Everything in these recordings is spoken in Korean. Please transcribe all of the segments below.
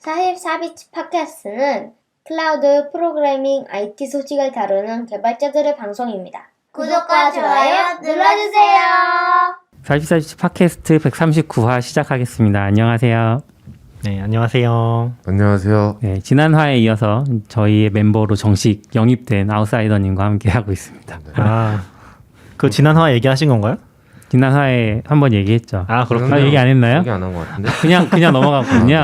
44비치 팟캐스트는 클라우드 프로그래밍 IT 소식을 다루는 개발자들의 방송입니다. 구독과 좋아요 눌러주세요. 44비치 팟캐스트 139화 시작하겠습니다. 안녕하세요. 네, 안녕하세요. 안녕하세요. 네, 지난 화에 이어서 저희의 멤버로 정식 영입된 아웃사이더님과 함께하고 있습니다. 그 지난 화 얘기하신 건가요? 지난 화에 한번 얘기했죠. 그렇군요. 얘기 안 했나요? 얘기 안 한 것 같은데. 그냥 넘어갔군요.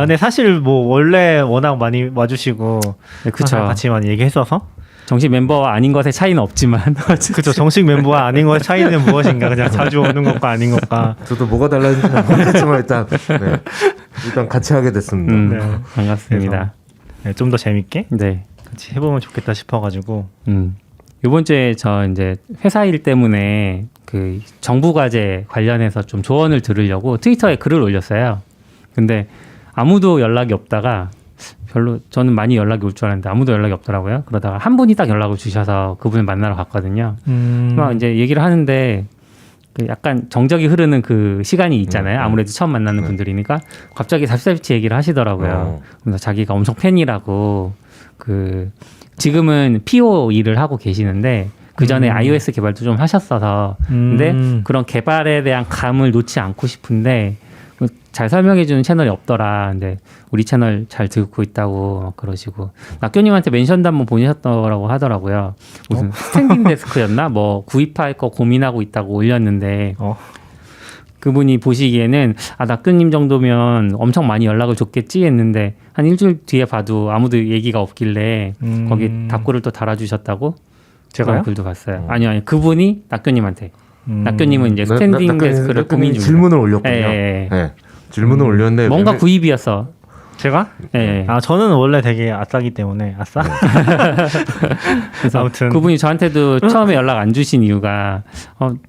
근데 사실 뭐 원래 워낙 많이 와주시고 네, 그쵸. 같이 많이 얘기했어서 정식 멤버 아닌 것에 차이는 없지만 그렇죠. 정식 멤버와 아닌 것의 차이는 무엇인가? 그냥 자주 오는 것과 아닌 것과. 저도 뭐가 달라진지는 모르겠지만 일단 같이 하게 됐습니다. 네. 반갑습니다. 네, 좀 더 재밌게 네. 같이 해보면 좋겠다 싶어가지고. 이번 주에 저 이제 회사 일 때문에 그 정부 과제 관련해서 좀 조언을 들으려고 트위터에 글을 올렸어요. 근데 아무도 연락이 없다가 별로 저는 많이 연락이 올 줄 알았는데 아무도 연락이 없더라고요. 그러다가 한 분이 딱 연락을 주셔서 그분을 만나러 갔거든요. 막 이제 얘기를 하는데 그 약간 정적이 흐르는 그 시간이 있잖아요. 아무래도 처음 만나는 분들이니까 갑자기 44비치 얘기를 하시더라고요. 그래서 자기가 엄청 팬이라고 그 지금은 PO 일을 하고 계시는데 그 전에 iOS 개발도 좀 하셨어서 근데 그런 개발에 대한 감을 놓지 않고 싶은데 잘 설명해주는 채널이 없더라. 근데 우리 채널 잘 듣고 있다고 막 그러시고 낙교님한테 멘션도 한번 보내셨더라고 하더라고요. 무슨 스탠딩 데스크였나 뭐 구입할 거 고민하고 있다고 올렸는데 그분이 보시기에는 낙교님 정도면 엄청 많이 연락을 줬겠지 했는데 한 일주일 뒤에 봐도 아무도 얘기가 없길래 거기 답글을 또 달아주셨다고 제가 글도 봤어요. 아니요 그분이 낙교님한테 낙교님은 이제 스탠딩 데스크를 고민 중 질문을 올렸군요. 네. 질문을 올렸는데 뭔가 구입이었어. 제가? 네. 저는 원래 되게 아싸기 때문에 아싸. 그래서 아무튼 그분이 저한테도 처음에 연락 안 주신 이유가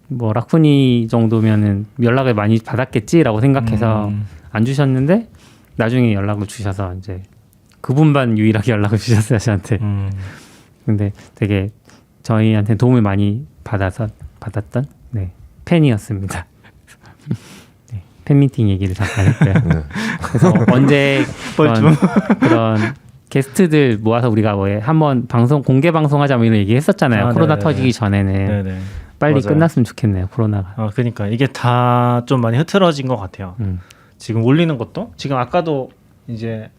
뭐 라쿠니 정도면은 연락을 많이 받았겠지라고 생각해서 안 주셨는데 나중에 연락을 주셔서 이제 그분만 유일하게 연락을 주셨어요 저한테. 근데 되게 저희한테 도움을 많이 받았던 팬이었습니다. 네, 팬미팅 얘기를 잠깐 했고요. 그래서 언제 그런 게스트들 모아서 우리가 한번 공개 방송하자 뭐 이런 얘기 했었잖아요. 코로나 터지기 전에는. 빨리 맞아요. 끝났으면 좋겠네요. 코로나가. 그러니까 이게 다 좀 많이 흐트러진 것 같아요. 지금 올리는 것도 지금 아까도 이제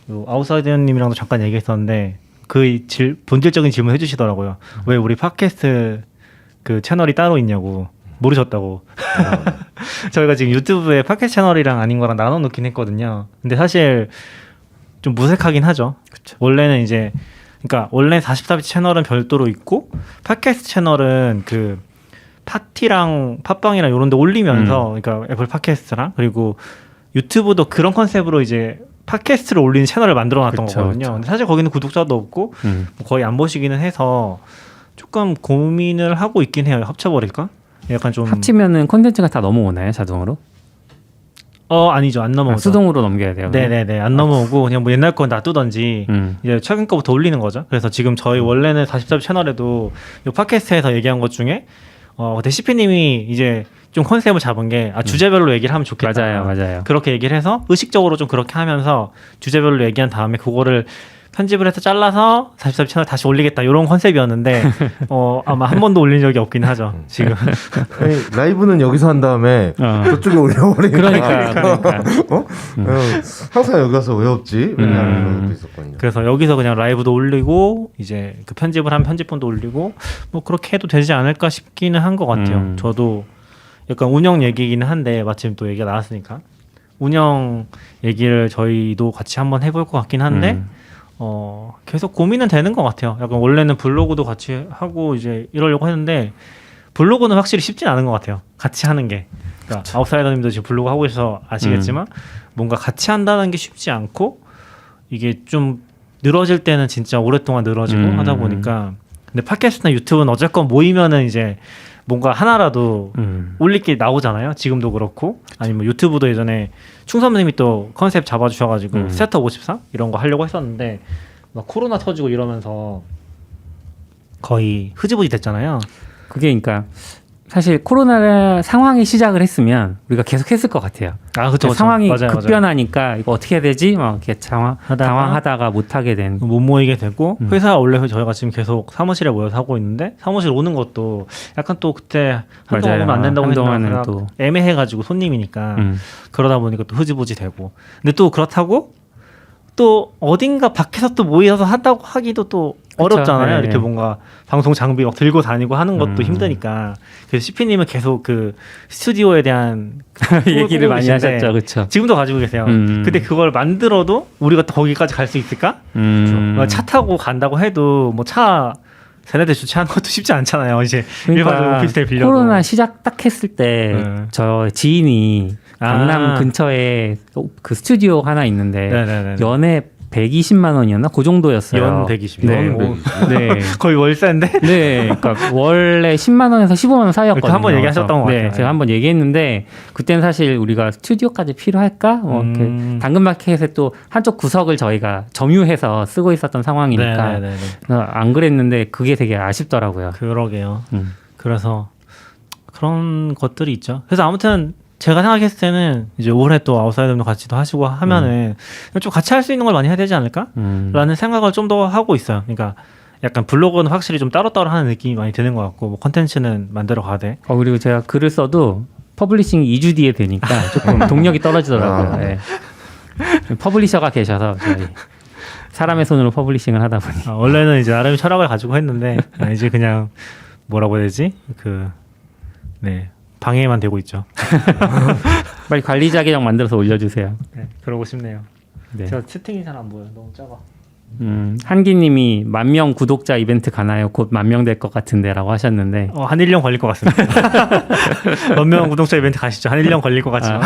아웃사이더님이랑도 잠깐 얘기했었는데 그 본질적인 질문 해주시더라고요. 왜 우리 팟캐스트 그 채널이 따로 있냐고 모르셨다고. 저희가 지금 유튜브에 팟캐스트 채널이랑 아닌 거랑 나눠 놓긴 했거든요. 근데 사실 좀 무색하긴 하죠. 그쵸. 원래는 이제 그러니까 원래 44비치 채널은 별도로 있고 팟캐스트 채널은 그 파티랑 팟빵이랑 이런 데 올리면서 그러니까 애플 팟캐스트랑 그리고 유튜브도 그런 컨셉으로 이제 팟캐스트를 올리는 채널을 만들어 놨던 거거든요. 근데 사실 거기는 구독자도 없고 거의 안 보시기는 해서 조금 고민을 하고 있긴 해요. 합쳐버릴까? 약간 좀 합치면은 콘텐츠가 다 넘어오나요 자동으로? 아니죠. 안 넘어오죠. 수동으로 넘겨야 돼요. 네네네. 안 넘어오고 그냥 뭐 옛날 건 놔두던지 이제 최근 거부터 올리는 거죠. 그래서 지금 저희 원래는 44비치 채널에도 이 팟캐스트에서 얘기한 것 중에 데시피님이 이제 좀 컨셉을 잡은 게 주제별로 얘기를 하면 좋겠다. 맞아요. 그렇게 얘기를 해서 의식적으로 좀 그렇게 하면서 주제별로 얘기한 다음에 그거를 편집을 해서 잘라서 44비치 채널 다시 올리겠다 이런 컨셉이었는데 아마 한 번도 올린 적이 없긴 하죠 지금. 아니, 라이브는 여기서 한 다음에 저쪽에 올려버리니까. 그러니까. 항상 여기 가서 왜 없지? 이런 것도 있었거든요. 그래서 여기서 그냥 라이브도 올리고 이제 그 편집을 하면 편집본도 올리고 뭐 그렇게 해도 되지 않을까 싶기는 한 것 같아요. 저도 약간 운영 얘기이긴 한데 마침 또 얘기가 나왔으니까 운영 얘기를 저희도 같이 한번 해볼 것 같긴 한데 계속 고민은 되는 것 같아요. 약간 원래는 블로그도 같이 하고 이제 이러려고 했는데 블로그는 확실히 쉽진 않은 것 같아요. 같이 하는 게. 그러니까 아웃사이더님도 지금 블로그 하고 계셔서 아시겠지만 뭔가 같이 한다는 게 쉽지 않고 이게 좀 늘어질 때는 진짜 오랫동안 늘어지고 하다 보니까 근데 팟캐스트나 유튜브는 어쨌건 모이면은 이제 뭔가 하나라도 올릴 게 나오잖아요. 지금도 그렇고 아니면 유튜브도 예전에 충선님이 또 컨셉 잡아주셔가지고 스타트업 53 이런 거 하려고 했었는데 막 코로나 터지고 이러면서 거의 흐지부지 됐잖아요. 그게 그러니까 사실 코로나 상황이 시작을 했으면 우리가 계속 했을 것 같아요. 아, 그렇죠. 상황이 맞아요, 맞아요. 급변하니까 이거 어떻게 해야 되지? 막 이렇게 당황하다가 못 하게 된. 못 모이게 되고 회사 원래 저희가 지금 계속 사무실에 모여서 하고 있는데 사무실 오는 것도 약간 또 그때 한동안 맞아요. 오면 안 된다고 한동안은 했나 또. 애매해가지고 손님이니까 음. 그러다 보니까 또 흐지부지 되고 근데 또 그렇다고 또 어딘가 밖에서 또 모여서 한다고 하기도 또 어렵잖아요. 네. 이렇게 뭔가 방송 장비 막 들고 다니고 하는 것도 힘드니까 그래서 CP님은 계속 그 스튜디오에 대한 얘기를 많이 계신데 하셨죠, 그렇죠? 지금도 가지고 계세요. 근데 그걸 만들어도 우리가 또 거기까지 갈 수 있을까? 차 타고 간다고 해도 뭐 차 세대대 주차하는 것도 쉽지 않잖아요. 이제 일반적으로 오피스텔 빌려도. 코로나 시작 딱 했을 때 저 지인이 강남 근처에 그 스튜디오 하나 있는데 네네네. 연에 120만 원이었나? 그 정도였어요. 연 120. 네. 연 뭐. 네. 거의 월세인데? 네, 그러니까 원래 10만 원에서 15만 원 사이였거든요. 그러니까 한번 얘기하셨던 것 네, 같아요. 제가 한번 얘기했는데 그때는 사실 우리가 스튜디오까지 필요할까? 이렇게 당근마켓에 또 한쪽 구석을 저희가 점유해서 쓰고 있었던 상황이니까 네네네. 안 그랬는데 그게 되게 아쉽더라고요. 그러게요. 그래서 그런 것들이 있죠. 그래서 아무튼 제가 생각했을 때는 이제 올해 또 아웃사이더도 같이도 하시고 하면은 좀 같이 할 수 있는 걸 많이 해야 되지 않을까? 라는 생각을 좀 더 하고 있어요. 그러니까 약간 블로그는 확실히 좀 따로따로 하는 느낌이 많이 드는 것 같고 뭐 컨텐츠는 만들어 가되 그리고 제가 글을 써도 퍼블리싱 2주 뒤에 되니까 조금 동력이 떨어지더라고요. 네. 퍼블리셔가 계셔서 저희 사람의 손으로 퍼블리싱을 하다 보니 원래는 이제 나름의 철학을 가지고 했는데 이제 그냥 뭐라고 해야 되지? 네 방해만 되고 있죠. 빨리 관리자 계정 만들어서 올려주세요. 네, 그러고 싶네요. 네. 제가 채팅이 잘 안 보여. 너무 작아. 한기님이 10,000명 구독자 이벤트 가나요? 곧 10,000명 될 것 같은데라고 하셨는데 한 1년 걸릴 것 같습니다. 몇 명 구독자 이벤트 가시죠. 한 1년 걸릴 것 같지만.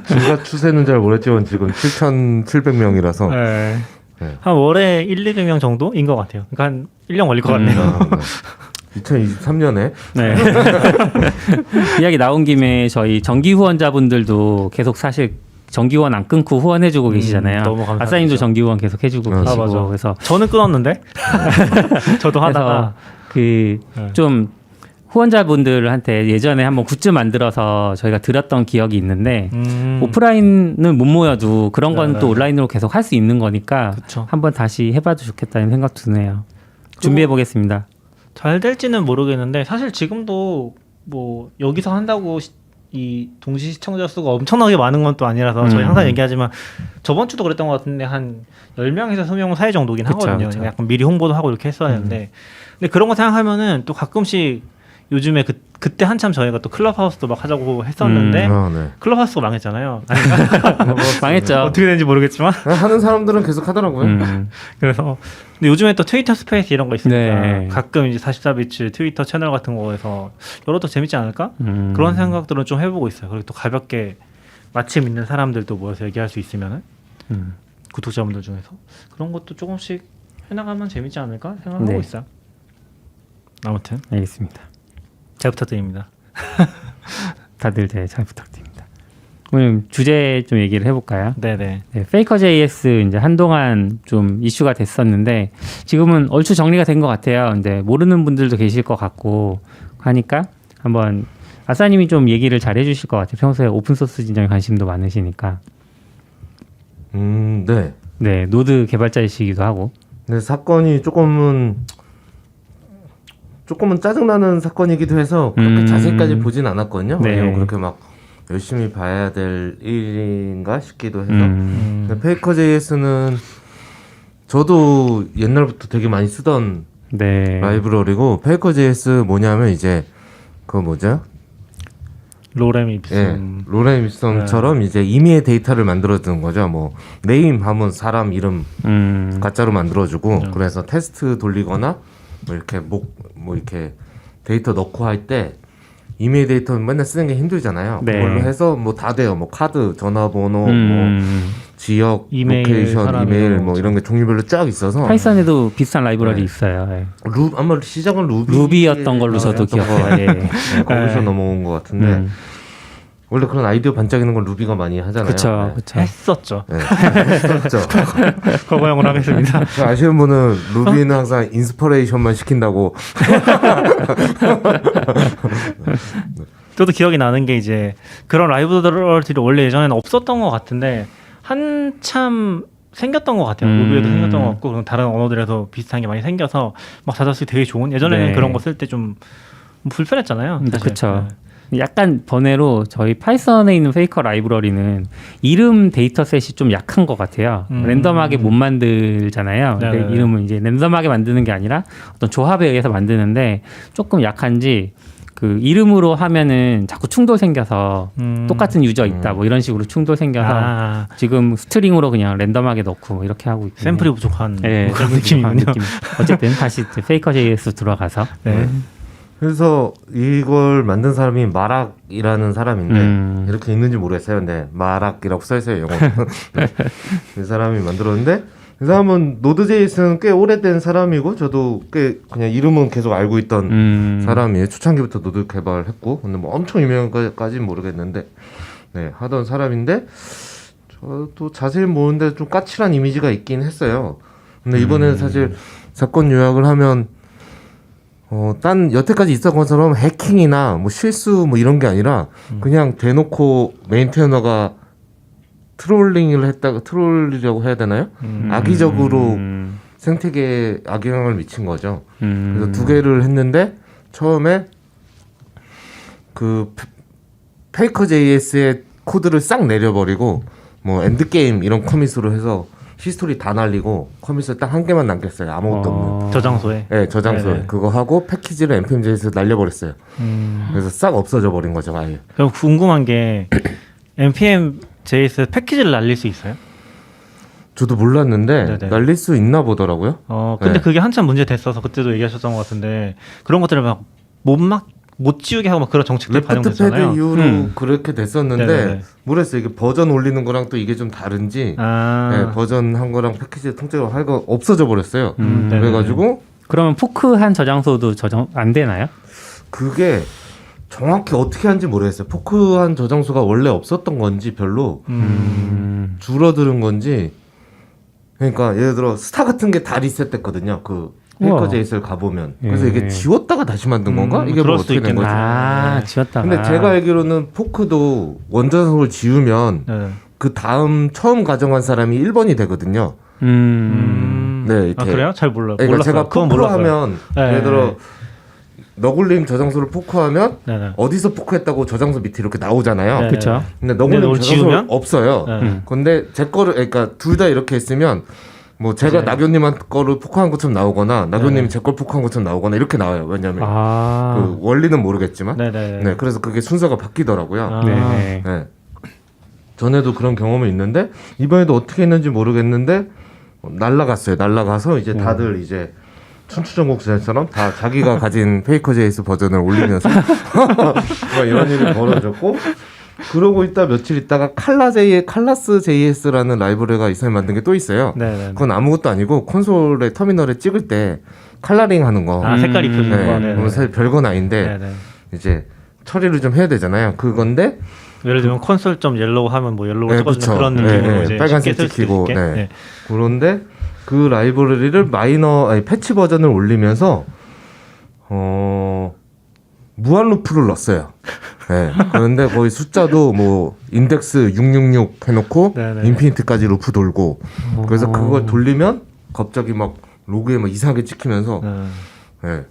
추가 추세는 잘 모르겠지만 지금 7,700명이라서 네. 네. 한 월에 1,200명 정도인 것 같아요. 그러니까 한 1년 걸릴 것 같네요. 2023년에 네. 이야기 나온 김에 저희 정기 후원자분들도 계속 사실 정기 후원 안 끊고 후원해주고 계시잖아요. 너무 감사합니다. 아싸님도 정기 후원 계속 해주고 아, 계시고 맞아. 그래서 저는 끊었는데 저도 하다가 그 네. 좀 후원자분들한테 예전에 한번 굿즈 만들어서 저희가 드렸던 기억이 있는데 오프라인은 못 모여도 그런 건 또 네. 온라인으로 계속 할 수 있는 거니까 그쵸. 한번 다시 해봐도 좋겠다는 생각 드네요. 준비해 보겠습니다. 잘 될지는 모르겠는데 사실 지금도 뭐 여기서 한다고 이 동시 시청자 수가 엄청나게 많은 건 또 아니라서 저희 항상 얘기하지만 저번 주도 그랬던 것 같은데 한 10명에서 20명 사이 정도긴 그쵸, 하거든요. 그쵸. 약간 미리 홍보도 하고 이렇게 했어야 하는데 근데 그런 거 생각하면은 또 가끔씩 요즘에 그때 한참 저희가 또 클럽하우스도 막 하자고 했었는데 네. 클럽하우스가 망했잖아요. 망했죠. 어떻게 되는지 모르겠지만 하는 사람들은 계속 하더라고요. 그래서 근데 요즘에 또 트위터 스페이스 이런 거 있으니까 네. 가끔 이제 44비치 트위터 채널 같은 거에서 열어도 재밌지 않을까? 그런 생각들은 좀 해보고 있어요. 그리고 또 가볍게 마침 있는 사람들도 모여서 얘기할 수 있으면은 구독자분들 중에서 그런 것도 조금씩 해나가면 재밌지 않을까 생각하고 네. 있어요. 아무튼 알겠습니다. 잘 부탁드립니다. 다들 잘 부탁드립니다. 오늘 주제 좀 얘기를 해볼까요? 네네. 네, 페이커.js 이제 한동안 좀 이슈가 됐었는데 지금은 얼추 정리가 된 것 같아요. 근데 모르는 분들도 계실 것 같고 하니까 한번 아싸님이 좀 얘기를 잘 해주실 것 같아요. 평소에 오픈소스 진영에 관심도 많으시니까. 네. 네, 노드 개발자이시기도 하고. 네, 사건이 조금은 짜증나는 사건이기도 해서 그렇게 자세히까지 보진 않았거든요. 네. 왜냐면 그렇게 막 열심히 봐야 될 일인가 싶기도 해서. 근데 페이커.js는 저도 옛날부터 되게 많이 쓰던 네. 라이브러리고 페이커.js 뭐냐면 이제 그 뭐죠? 로렘이 비슷한 로렘 윗선처럼 이제 임의의 데이터를 만들어주는 거죠. 뭐 네임 하면 사람 이름 가짜로 만들어주고 그래서 테스트 돌리거나 뭐 이렇게 뭐 이렇게 데이터 넣고 할 때 이메일 데이터는 맨날 쓰는 게 힘들잖아요. 네. 그걸로 해서 뭐 다 돼요. 뭐 카드, 전화번호, 뭐 지역, 이메일, 로케이션, 사람 이메일 이런 뭐 거죠. 이런 게 종류별로 쫙 있어서 파이썬에도 비슷한 라이브러리 네. 있어요. 네. 아마 시작은 루비였던 걸로 저도 기억해요. 예. 거기서 넘어온 것 같은데 원래 그런 아이디어 반짝이는 건 루비가 많이 하잖아요. 그렇죠, 그렇죠. 했었죠. 네. 했었죠. 거부형을 하겠습니다. 그 아시는 분은 루비는 항상 인스퍼레이션만 시킨다고. 저도 기억이 나는 게 이제 그런 라이브러리들이 원래 예전에는 없었던 것 같은데 한참 생겼던 것 같아요. 루비에도 생겼던 것 같고 그런 다른 언어들에서 비슷한 게 많이 생겨서 막 다자쓰기 되게 좋은. 예전에는 네. 그런 거 쓸 때 좀 불편했잖아요. 사실. 그렇죠. 약간 번외로 저희 파이썬에 있는 페이커 라이브러리는 이름 데이터셋이 좀 약한 것 같아요. 랜덤하게 못 만들잖아요. 근데 네네네. 이름은 이제 랜덤하게 만드는 게 아니라 어떤 조합에 의해서 만드는데 조금 약한지 그 이름으로 하면은 자꾸 충돌 생겨서 똑같은 유저 있다 뭐 이런 식으로 충돌 생겨서 지금 스트링으로 그냥 랜덤하게 넣고 뭐 이렇게 하고 있고 샘플이 부족한 네, 그런 느낌이군요. 느낌. 어쨌든 다시 페이커 JS 들어가서 네. 그래서 이걸 만든 사람이 마락이라는 사람인데 이렇게 있는지 모르겠어요. 근데 마락이라고 써있어요 영어로. 네. 이 사람이 만들었는데 이 사람은 노드.js는 꽤 오래된 사람이고 저도 꽤 그냥 이름은 계속 알고 있던 사람이에요. 초창기부터 노드 개발했고 근데 뭐 엄청 유명한까지는 모르겠는데 네, 하던 사람인데 저도 자세히 모르는데 좀 까칠한 이미지가 있긴 했어요. 근데 이번에는 사실 사건 요약을 하면 딴 여태까지 있었던 것처럼 해킹이나 뭐 실수 뭐 이런 게 아니라 그냥 대놓고 메인테너가 트롤리라고 해야 되나요? 악의적으로 생태계에 악영향을 미친 거죠. 그래서 두 개를 했는데 처음에 그 페이커 JS의 코드를 싹 내려버리고 뭐 엔드게임 이런 커밋으로 해서 히스토리 다 날리고 커밋을 딱 한 개만 남겼어요. 아무것도 없는. 저장소에. 네, 저장소에. 네네. 그거 하고 패키지를 npm.js에서 날려버렸어요. 그래서 싹 없어져 버린 거죠, 아예. 그럼 궁금한 게 npm.js 패키지를 날릴 수 있어요? 저도 몰랐는데 네네. 날릴 수 있나 보더라고요. 근데 네. 그게 한참 문제 됐어서 그때도 얘기하셨던 것 같은데 그런 것들을 막 못 지우게 하고 막 그런 정책들이 레프트 패드 반영됐잖아요. 이후로 그렇게 됐었는데 네네네. 모르겠어요. 이게 버전 올리는 거랑 또 이게 좀 다른지 네, 버전 한 거랑 패키지 통째로 할 거 없어져 버렸어요. 네네네. 그래가지고 그러면 포크한 저장소도 저장 안 되나요? 그게 정확히 어떻게 하는지 모르겠어요. 포크한 저장소가 원래 없었던 건지 별로 줄어드는 건지. 그러니까 예를 들어 스타 같은 게 다 리셋됐거든요. 그 페이커 우와. JS를 가보면 그래서 예. 이게 지웠다가 다시 만든 건가? 이게 뭐 그럴 수도 어떻게 된 거지? 아, 지웠다가. 근데 제가 알기로는 포크도 원저장소를 지우면 네. 그 다음 처음 가정한 사람이 1번이 되거든요. 네, 이렇게. 그래요? 잘 몰라요. 그러니까 제가 그건 몰랐어요. 포크하면 네. 예를 들어 너굴님 저장소를 포크하면 네네. 어디서 포크했다고 저장소 밑에 이렇게 나오잖아요. 네. 그렇죠. 근데 너굴님 그걸 저장소 지우면? 없어요. 네. 근데 제 거를 그러니까 둘 다 이렇게 했으면 뭐 제가 네. 낙연님한 거를 포크한 것처럼 나오거나 낙연님이 네. 제 걸 포크한 것처럼 나오거나 이렇게 나와요. 왜냐면 아. 그 원리는 모르겠지만 네네. 네, 그래서 그게 순서가 바뀌더라고요. 아. 네. 네. 전에도 그런 경험이 있는데 이번에도 어떻게 했는지 모르겠는데 날라갔어요. 날라가서 이제 다들 이제 천추전국수처럼 다 자기가 가진 페이커 JS 버전을 올리면서 뭐 이런 일이 벌어졌고 그러고 있다 며칠 있다가 칼라스 JS라는 라이브러리가 이사람이 만든 게 또 있어요. 네네. 그건 아무것도 아니고 콘솔에 터미널에 찍을 때 칼라링 하는 거. 색깔 입혀주는 네. 거. 네네. 뭐 사실 별건 아닌데 네네. 이제 처리를 좀 해야 되잖아요. 그건데 예를 들면 콘솔 점 옐로우 하면 뭐 옐로우 네, 찍어주는 그쵸. 그런 네, 느낌으로 네. 이제 빨간색 쉽게 쓸수 찍히고, 있게. 네. 그런데 그 라이브러리를 패치 버전을 올리면서 무한 루프를 넣었어요. 네. 그런데 거의 숫자도 뭐 인덱스 666 해놓고 네네. 인피니트까지 루프 돌고 그래서 그걸 돌리면 갑자기 막 로그에 막 이상하게 찍히면서 네.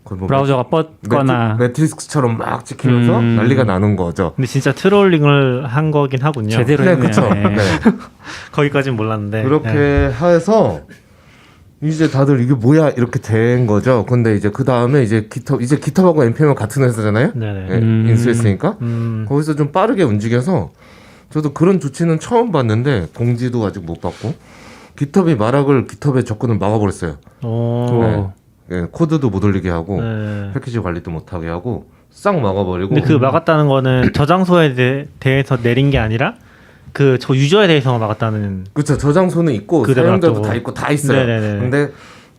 거의 뭐 브라우저가 뻗거나. 매트릭스처럼 막 찍히면서 난리가 나는 거죠. 근데 진짜 트롤링을 한 거긴 하군요. 제대로 네, 했네요. 그렇죠. 네. 네. 거기까지는 몰랐는데. 그렇게 네. 해서 이제 다들 이게 뭐야 이렇게 된 거죠. 근데 이제 그 다음에 이제 깃허브하고 npm은 같은 회사잖아요. 네네. 네, 인수했으니까 거기서 좀 빠르게 움직여서 저도 그런 조치는 처음 봤는데 공지도 아직 못 받고 깃허브이 마락을 깃허브에 접근을 막아버렸어요. 오. 네. 네, 코드도 못 올리게 하고 네. 패키지 관리도 못 하게 하고 싹 막아버리고. 근데 그 막았다는 거는 저장소에 대해서 내린 게 아니라 그 저 유저에 대해서 막았다는. 그렇죠. 저장소는 있고 그대로 사용자도 놔두고. 다 있고 다 있어요. 네네네. 근데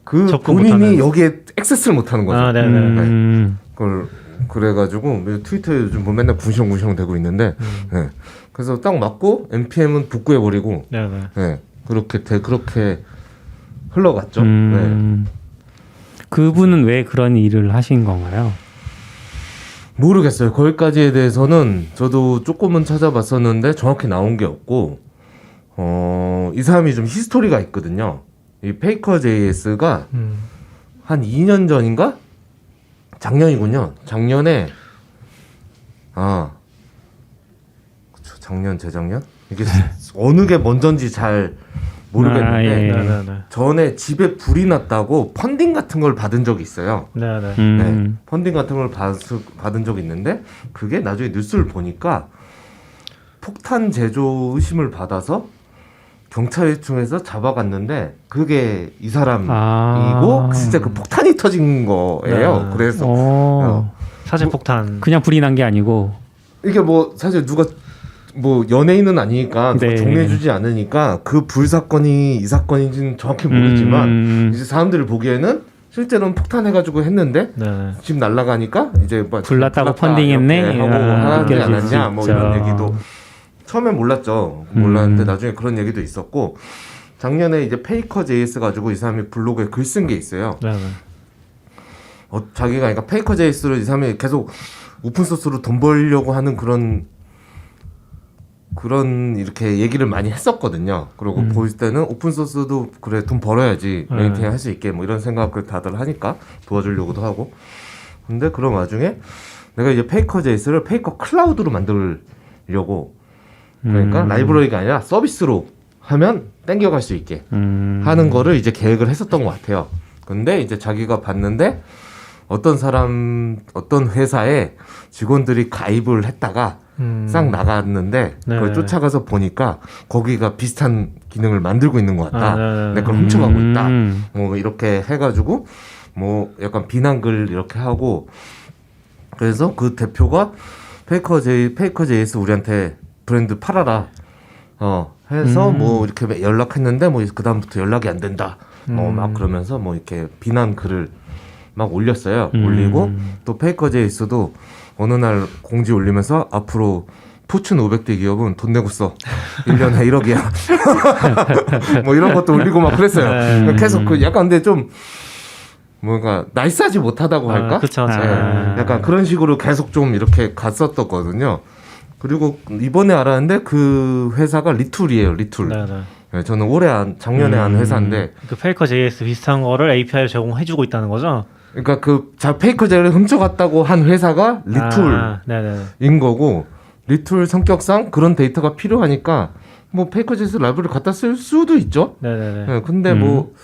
그 접근 본인이 못하는. 여기에 액세스를 못하는 거죠. 아, 네네. 그걸 그래가지고 트위터에 요즘 뭐 맨날 궁시렁궁시렁 되고 있는데 네. 그래서 딱 맞고 NPM은 복구해버리고 네네. 네. 그렇게 흘러갔죠. 네. 그분은 왜 그런 일을 하신 건가요? 모르겠어요. 거기까지에 대해서는 저도 조금은 찾아봤었는데 정확히 나온 게 없고 이 사람이 좀 히스토리가 있거든요. 이 페이커 JS가 한 2년 전인가? 작년이군요. 작년에 그쵸, 작년 재작년? 이게 어느 게 먼저인지 잘 모르겠는데 예. 네네네. 전에 집에 불이 났다고 펀딩 같은 걸 받은 적이 있어요. 네네. 네, 펀딩 같은 걸 받은 적이 있는데 그게 나중에 뉴스를 보니까 폭탄 제조 의심을 받아서 경찰에 통해서 잡아갔는데 그게 이 사람이고 진짜 그 폭탄이 터진 거예요. 네. 그래서 사진 폭탄. 그냥 불이 난 게 아니고 이게 뭐 사실 누가 뭐 연예인은 아니니까 누가 네. 정리해주지 않으니까 그 불 사건이 이 사건인지는 정확히 모르지만 이제 사람들이 보기에는 실제로는 폭탄해가지고 했는데 네네. 집 날아가니까 이제 뭐 불났다고 펀딩했네? 하고 하지 느껴질 않았냐 수 뭐 있죠. 이런 얘기도 처음엔 몰랐는데 나중에 그런 얘기도 있었고 작년에 이제 페이커 JS 가지고 이 사람이 블로그에 글 쓴 게 있어요. 네네. 자기가 그러니까 페이커 JS로 이 사람이 계속 오픈 소스로 돈 벌려고 하는 그런 이렇게 얘기를 많이 했었거든요. 그리고 보일 때는 오픈 소스도 그래 돈 벌어야지 메인테인 할 수 있게 뭐 이런 생각을 다들 하니까 도와주려고도 하고. 근데 그런 와중에 내가 이제 페이커 JS를 페이커 클라우드로 만들려고 그러니까 라이브러리가 아니라 서비스로 하면 땡겨갈 수 있게 하는 거를 이제 계획을 했었던 것 같아요. 근데 이제 자기가 봤는데 어떤 회사에 직원들이 가입을 했다가 싹 나갔는데 그걸 쫓아가서 보니까 거기가 비슷한 기능을 만들고 있는 것 같다. 근데 그걸 훔쳐가고 있다. 뭐 이렇게 해가지고 뭐 약간 비난글 이렇게 하고 그래서 그 대표가 페이커 JS 우리한테 브랜드 팔아라. 해서 뭐 이렇게 연락했는데 뭐 그다음부터 연락이 안 된다. 막 그러면서 뭐 이렇게 비난 글을 막 올렸어요. 올리고 또 페이커 JS도 어느 날 공지 올리면서 앞으로 포춘 500대 기업은 돈 내고 써. 1년에 1억이야. 뭐 이런 것도 올리고 막 그랬어요. 계속 그 약간 근데 좀 뭔가 나이스하지 못하다고 할까? 그쵸. 약간 그런 식으로 계속 좀 이렇게 갔었거든요. 그리고 이번에 알았는데 그 회사가 리툴이에요. 리툴. 네네. 네, 저는 작년에 한 회사인데 그 페이커 JS 비슷한 거를 API를 제공해주고 있다는 거죠? 그러니까 그 페이커 JS를 훔쳐갔다고 한 회사가 리툴인 거고 리툴 성격상 그런 데이터가 필요하니까 뭐 페이커 JS 라이브러리를 갖다 쓸 수도 있죠. 네네네. 네, 근데 뭐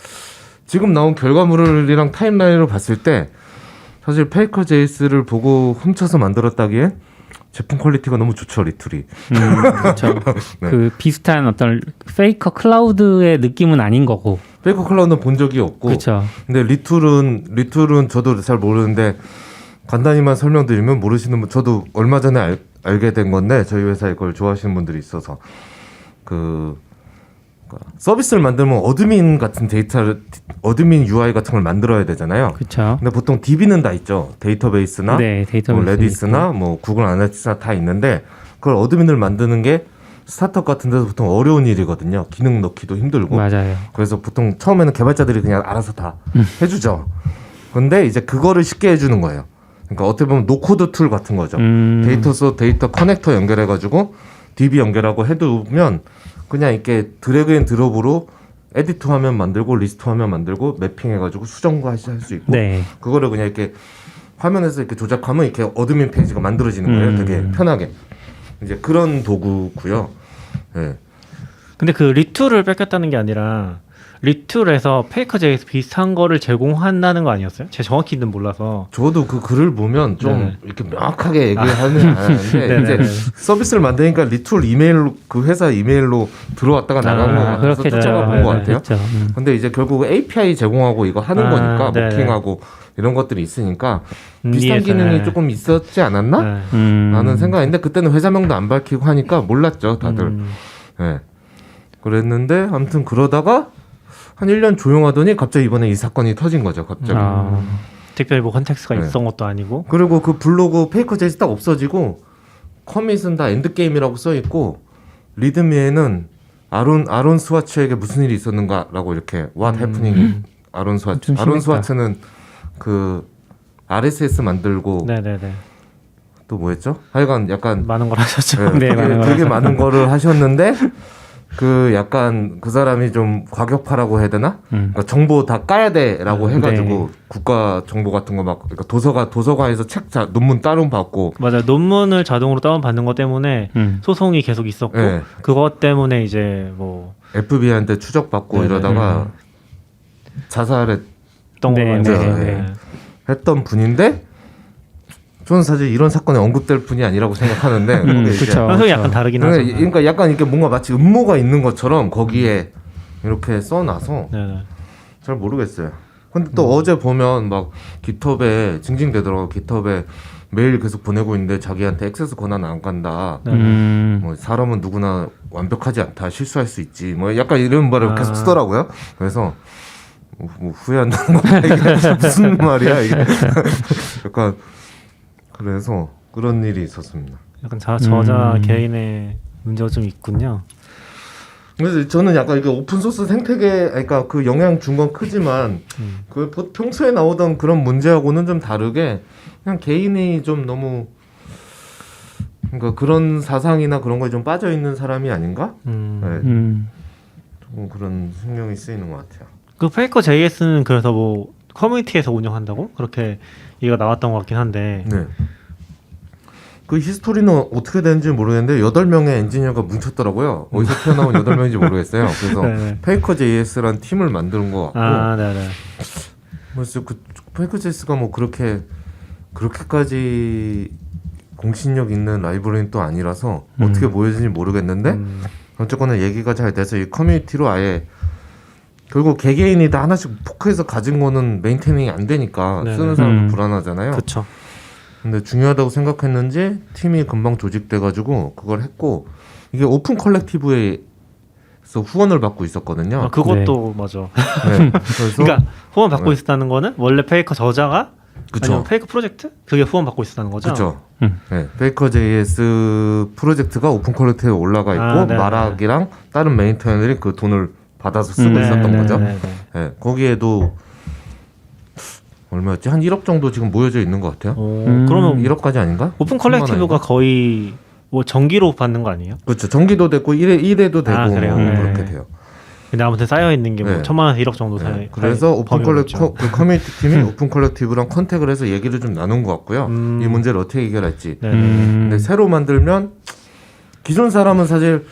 지금 나온 결과물이랑 타임라인으로 봤을 때 사실 페이커 JS를 보고 훔쳐서 만들었다기에 제품 퀄리티가 너무 좋죠, 리툴이. 그렇죠. 네. 그 비슷한 어떤 페이커 클라우드의 느낌은 아닌 거고. 페이커 클라우드는 본 적이 없고. 그렇죠. 근데 리툴은 저도 잘 모르는데 간단히만 설명드리면 모르시는 분, 저도 얼마 전에 알게 된 건데 저희 회사에 그걸 좋아하시는 분들이 있어서 서비스를 만들면 어드민 같은 어드민 UI 같은 걸 만들어야 되잖아요. 그렇죠. 근데 보통 DB는 다 있죠. 데이터베이스나 네, 데이터베이스 뭐 레디스나 뭐 구글 아나리티스나 다 있는데 그걸 어드민을 만드는 게 스타트업 같은 데서 보통 어려운 일이거든요. 기능 넣기도 힘들고. 맞아요. 그래서 보통 처음에는 개발자들이 그냥 알아서 다 해주죠. 근데 이제 그거를 쉽게 해주는 거예요. 그러니까 어떻게 보면 노코드 툴 같은 거죠. 데이터 커넥터 연결해가지고 DB 연결하고 해두면 그냥 이렇게 드래그 앤 드롭으로 에디트 화면 만들고 리스트 화면 만들고 매핑해가지고 수정과 할 수 있고 네. 그거를 그냥 이렇게 화면에서 이렇게 조작하면 이렇게 어드민 페이지가 만들어지는 거예요. 되게 편하게. 이제 그런 도구고요. 네. 근데 그 리툴을 뺏겼다는 게 아니라 리툴에서 페이커 JS 비슷한 거를 제공한다는 거 아니었어요? 제가 정확히는 몰라서. 저도 그 글을 보면 좀 네네. 이렇게 명확하게 얘기하는 않았는데 이제 서비스를 만드니까 리툴 이메일로 그 회사 이메일로 들어왔다가 나간 거 같아서 그렇겠죠. 쫓아가 본 것 같아요. 그렇죠. 근데 이제 결국 API 제공하고 이거 하는 거니까 모킹하고 이런 것들이 있으니까 비슷한 기능이 조금 있었지 않았나? 라는 생각인데 그때는 회사명도 안 밝히고 하니까 몰랐죠 다들. 네. 그랬는데 아무튼 그러다가 한 1년 조용하더니 갑자기 이번에 이 사건이 터진 거죠. 갑자기. 특별히 뭐 컨텍스트가 네. 있었던 것도 아니고. 그리고 그 블로그 페이커 제이스 딱 없어지고 커밋은 다 엔드게임이라고 써 있고 리드미에는 아론 스와츠에게 무슨 일이 있었는가라고 이렇게 What happening 아론 스와츠. 좀 아론 심했다. 스와츠는 그 RSS 만들고 네네네. 또 뭐였죠? 하여간 약간 많은 걸 하셨죠. 네, 많은 걸 되게 하셨죠. 많은 거를 하셨는데 그 약간 그 사람이 좀 과격파라고 해야 되나? 그러니까 정보 다 까야 돼라고 해가지고 네. 국가 정보 같은 거 막 그러니까 도서관에서 논문 다운 받고 맞아요. 논문을 자동으로 다운받는 것 때문에 소송이 계속 있었고 네. 그것 때문에 이제 뭐 FBI한테 추적받고 네네. 이러다가 자살했던 어떤 네, 걸 네, 같아요. 네. 분인데 저는 사실 이런 사건에 언급될 분이 아니라고 생각하는데 거기에 이제 그쵸. 현석이 약간 다르긴 하죠. 그러니까 약간 이렇게 뭔가 마치 음모가 있는 것처럼 거기에 이렇게 써놔서 네네. 잘 모르겠어요. 근데 또 어제 보면 막 깃허브에 징징대더라고. 깃허브에 메일 계속 보내고 있는데 자기한테 액세스 권한 안 간다. 뭐 사람은 누구나 완벽하지 않다. 실수할 수 있지. 뭐 약간 이런 말을 계속 쓰더라고요. 그래서 뭐 후회한다는 건가 이게 무슨 말이야 이게. 약간 그래서 그런 일이 있었습니다. 약간 저자 개인의 문제가 좀 있군요. 그래서 저는 약간 이게 오픈 소스 생태계, 그러니까 그 영향 준 건 크지만 그 평소에 나오던 그런 문제하고는 좀 다르게 그냥 개인이 좀 너무 그러니까 그런 사상이나 그런 거에 좀 빠져 있는 사람이 아닌가? 네, 좀 그런 신경이 쓰이는 것 같아요. 그 페이커 JS는 그래서 뭐 커뮤니티에서 운영한다고 그렇게 얘기가 나왔던 것 같긴 한데. 네. 그 히스토리는 어떻게 되는지 모르겠는데 8명의 엔지니어가 뭉쳤더라고요. 어디서 튀어나온 8명인지 모르겠어요. 그래서 네네. 페이커 JS라는 팀을 만드는 것 같고 네네. 그래서 그 페이커 JS가 뭐 그렇게까지 공신력 있는 라이브러리는 또 아니라서 어떻게 보여지는지 모르겠는데 어쨌거나 얘기가 잘 돼서 이 커뮤니티로 아예 결국 개개인이 다 하나씩 포크해서 가진 거는 메인테이닝이 안 되니까 네네. 쓰는 사람도 불안하잖아요. 그렇죠. 근데 중요하다고 생각했는지 팀이 금방 조직돼가지고 그걸 했고 이게 오픈 컬렉티브에서 후원을 받고 있었거든요. 그것도 맞아. 네. 그래서 그러니까 후원 받고 있었다는 거는 원래 페이커 저자가 그쵸. 아니면 페이커 프로젝트 그게 후원 받고 있었다는 거죠. 그렇죠. 네. 페이커 JS 프로젝트가 오픈 컬렉티브에 올라가 있고 네네. 마락이랑 다른 메인테너들이 그 돈을 받아서 쓰고 네, 있었던 거죠. 네네. 네. 거기에도 얼마였지? 한 1억 정도 지금 모여져 있는 것 같아요. 그러면 1억까지 아닌가? 오픈 10만 컬렉티브가 원인가? 거의 뭐 정기로 받는 거 아니에요? 그렇죠. 정기도 됐고 1회도 되고 아, 그래요? 뭐 네. 그렇게 돼요. 근데 아무튼 쌓여 있는 게 뭐 네. 1,000만 원에서 1억 정도 사이. 네. 그래서 오픈 그 커뮤니티 팀이 오픈 컬렉티브랑 컨택을 해서 얘기를 좀 나눈 것 같고요. 이 문제를 어떻게 해결할지. 네. 근데 새로 만들면 기존 사람은 사실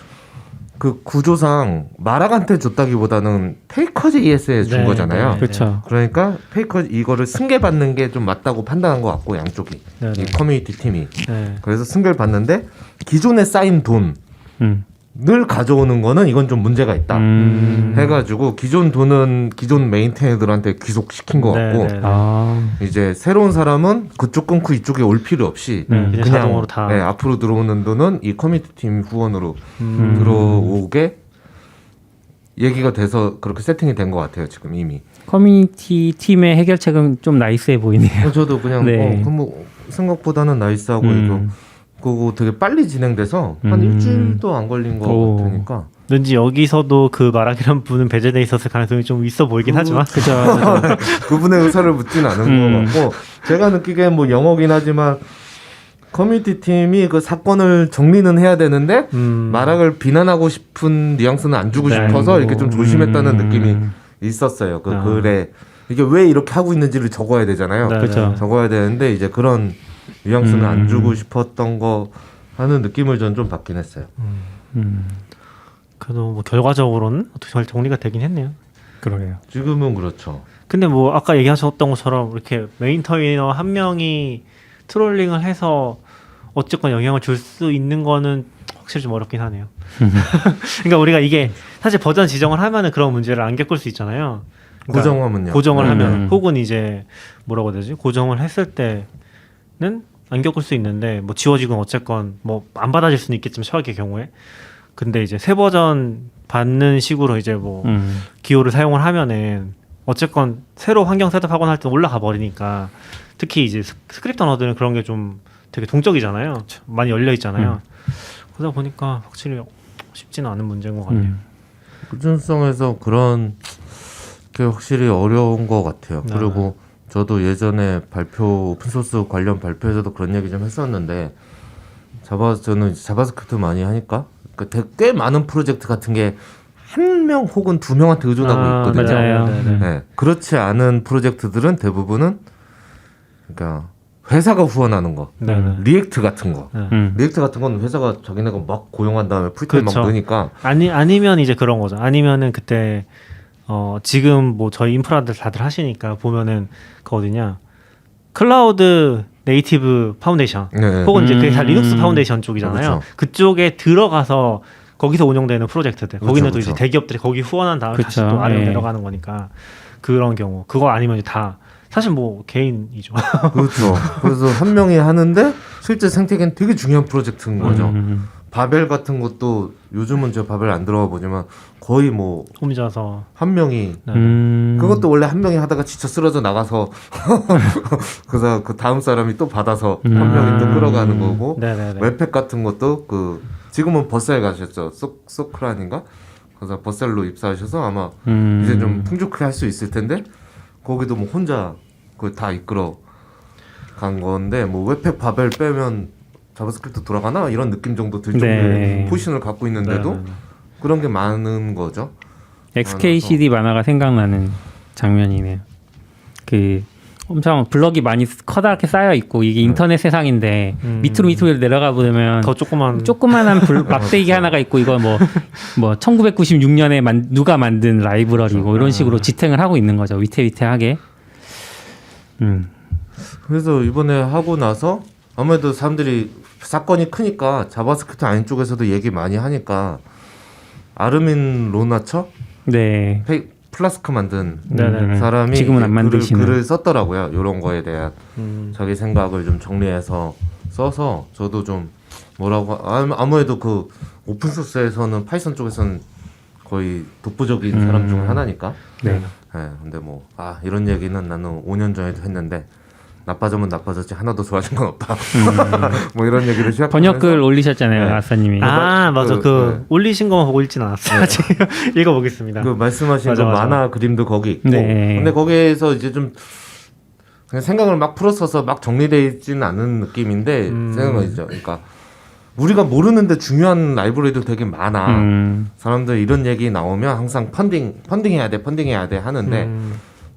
그 구조상 마락한테 줬다기보다는 페이커 JS에 준 네, 거잖아요. 네. 그렇죠. 그러니까 페이커 이거를 승계받는 게 좀 맞다고 판단한 것 같고 양쪽이 네, 네. 이 커뮤니티 팀이 네. 그래서 승계를 받는데 기존에 쌓인 돈을 음. 가져오는 거는 이건 좀 문제가 있다. 해가지고 기존 돈은 기존 메인테너들한테 귀속시킨 것 네, 같고 네, 네. 이제 새로운 사람은 그쪽 끊고 이쪽에 올 필요 없이 그냥 자동으로 다. 네, 앞으로 들어오는 돈은 이 커뮤니티 팀 후원으로 들어오게 얘기가 돼서 그렇게 세팅이 된 것 같아요 지금 이미. 커뮤니티 팀의 해결책은 좀 나이스해 보이네요. 저도 그냥 네. 뭐 생각보다는 나이스하고 이거 그거 되게 빨리 진행돼서 한 일주일도 안 걸린 것 오. 같으니까. 왠지 여기서도 그 마락이란 분은 배제돼 있었을 가능성이 좀 있어 보이긴 하지만. 그죠. 그분의 의사를 묻진 않은 것 같고 제가 느끼기엔 뭐 영어긴 하지만 커뮤니티 팀이 그 사건을 정리는 해야 되는데 마락을 비난하고 싶은 뉘앙스는 안 주고 네. 싶어서 이렇게 좀 조심했다는 느낌이 있었어요. 그 글에 이게 왜 이렇게 하고 있는지를 적어야 되잖아요. 네, 그죠. 적어야 되는데 이제 그런 뉘앙스는 안 주고 싶었던 거 하는 느낌을 전 좀 받긴 했어요. 그래도 뭐 결과적으로는 어떻게 잘 정리가 되긴 했네요. 그러게요. 지금은 그렇죠. 근데 뭐 아까 얘기하셨던 것처럼 이렇게 메인테이너 한 명이 트롤링을 해서 어쨌건 영향을 줄 수 있는 거는 확실히 좀 어렵긴 하네요. 그러니까 우리가 이게 사실 버전 지정을 하면은 그런 문제를 안 겪을 수 있잖아요. 그러니까 고정하면요. 고정을 하면 혹은 이제 뭐라고 해야 되지? 고정을 했을 때는 안 겪을 수 있는데 뭐 지워지건 어쨌건 뭐 안 받아질 수는 있겠지만 최악의 경우에. 근데 이제 새 버전 받는 식으로 이제 뭐 기호를 사용을 하면은 어쨌건 새로 환경 셋업하거나 할 때 올라가 버리니까 특히 이제 스크립트 언어들은 그런 게 좀 되게 동적이잖아요. 많이 열려 있잖아요. 그러다 보니까 확실히 쉽지는 않은 문제인 것 같네요. 꾸준성에서 그런 게 확실히 어려운 것 같아요. 네. 그리고 저도 예전에 오픈소스 관련 발표에서도 그런 얘기 좀 했었는데 저는 이제 자바스크립트 많이 하니까 꽤 많은 프로젝트 같은 게 한 명 혹은 두 명한테 의존하고 있거든요. 맞아요. 네. 그렇지 않은 프로젝트들은 대부분은 그러니까 회사가 후원하는 거, 네네. 리액트 같은 거. 네. 리액트 같은 건 회사가 자기네가 막 고용한 다음에 풀타임 막 그렇죠. 넣으니까 아니면 이제 그런 거죠. 아니면은 그때 지금 뭐 저희 인프라들 다들 하시니까 보면은 그 어디냐 클라우드 네이티브 파운데이션 네. 혹은 이제 그게 다 리눅스 파운데이션 쪽이잖아요. 그렇죠. 그쪽에 들어가서 거기서 운영되는 프로젝트들 그렇죠, 거기는 또 그렇죠. 이제 대기업들이 거기 후원한 다음에 다시 그렇죠. 또 아래로 예. 내려가는 거니까 그런 경우 그거 아니면 이제 다 사실 뭐 개인이죠. 그렇죠. 그래서 한 명이 하는데 실제 생태계는 되게 중요한 프로젝트인 거죠. 바벨 같은 것도 요즘은 제가 바벨 안 들어가 보지만 거의 뭐 한 홈이자서 명이 네. 그것도 원래 한 명이 하다가 지쳐 쓰러져 나가서 그래서 그 다음 사람이 또 받아서 한 명이 또 끌어가는 거고 네네네. 웹팩 같은 것도 지금은 버셀 가셨죠. 소크란인가? 그래서 버셀로 입사하셔서 아마 이제 좀 풍족하게 할 수 있을 텐데 거기도 뭐 혼자 그걸 다 이끌어 간 건데 뭐 웹팩 바벨 빼면 자바스크립트 돌아가나 이런 느낌 정도 들 정도의 네. 포지션을 갖고 있는데도 네네네. 그런 게 많은 거죠. XKCD 만화가 생각나는 장면이네요. 엄청 블럭이 많이 커다랗게 쌓여 있고 이게 인터넷 세상인데 밑으로 내려가 보면 더 조그만한 막대기 하나가 있고 이거 뭐 1996년에 누가 만든 라이브러리고 이런 식으로 지탱을 하고 있는 거죠. 위태위태하게. 그래서 이번에 하고 나서 아무래도 사람들이 사건이 크니까 자바스크립트 아닌 쪽에서도 얘기 많이 하니까 아르민 로나처 네. 플라스크 만든 네네네. 사람이 지금은 안 이제 만드시는. 글을 썼더라고요. 이런 거에 대한 자기 생각을 좀 정리해서 써서 저도 좀 뭐라고 아무래도 그 오픈소스에서는 파이썬 쪽에서는 거의 독보적인 사람 중 하나니까. 네. 네, 근데 뭐 이런 얘기는 나는 5년 전에도 했는데 나빠지면 나빠졌지 하나도 좋아진 건 없다. 뭐 이런 얘기를 시작하면서 번역글 올리셨잖아요, 네. 아싸님이. 맞아. 네. 올리신 것만 보고 읽진 않았어요. 아직 읽어보겠습니다. 그 말씀하신 맞아, 그 맞아. 만화 그림도 거기 있고 네. 근데 거기에서 이제 좀 그냥 생각을 막 풀었어서 막 정리되어 있지는 않은 느낌인데 생각은 이죠. 그러니까 우리가 모르는데 중요한 라이브러리도 되게 많아. 사람들 이런 얘기 나오면 항상 펀딩해야 돼 하는데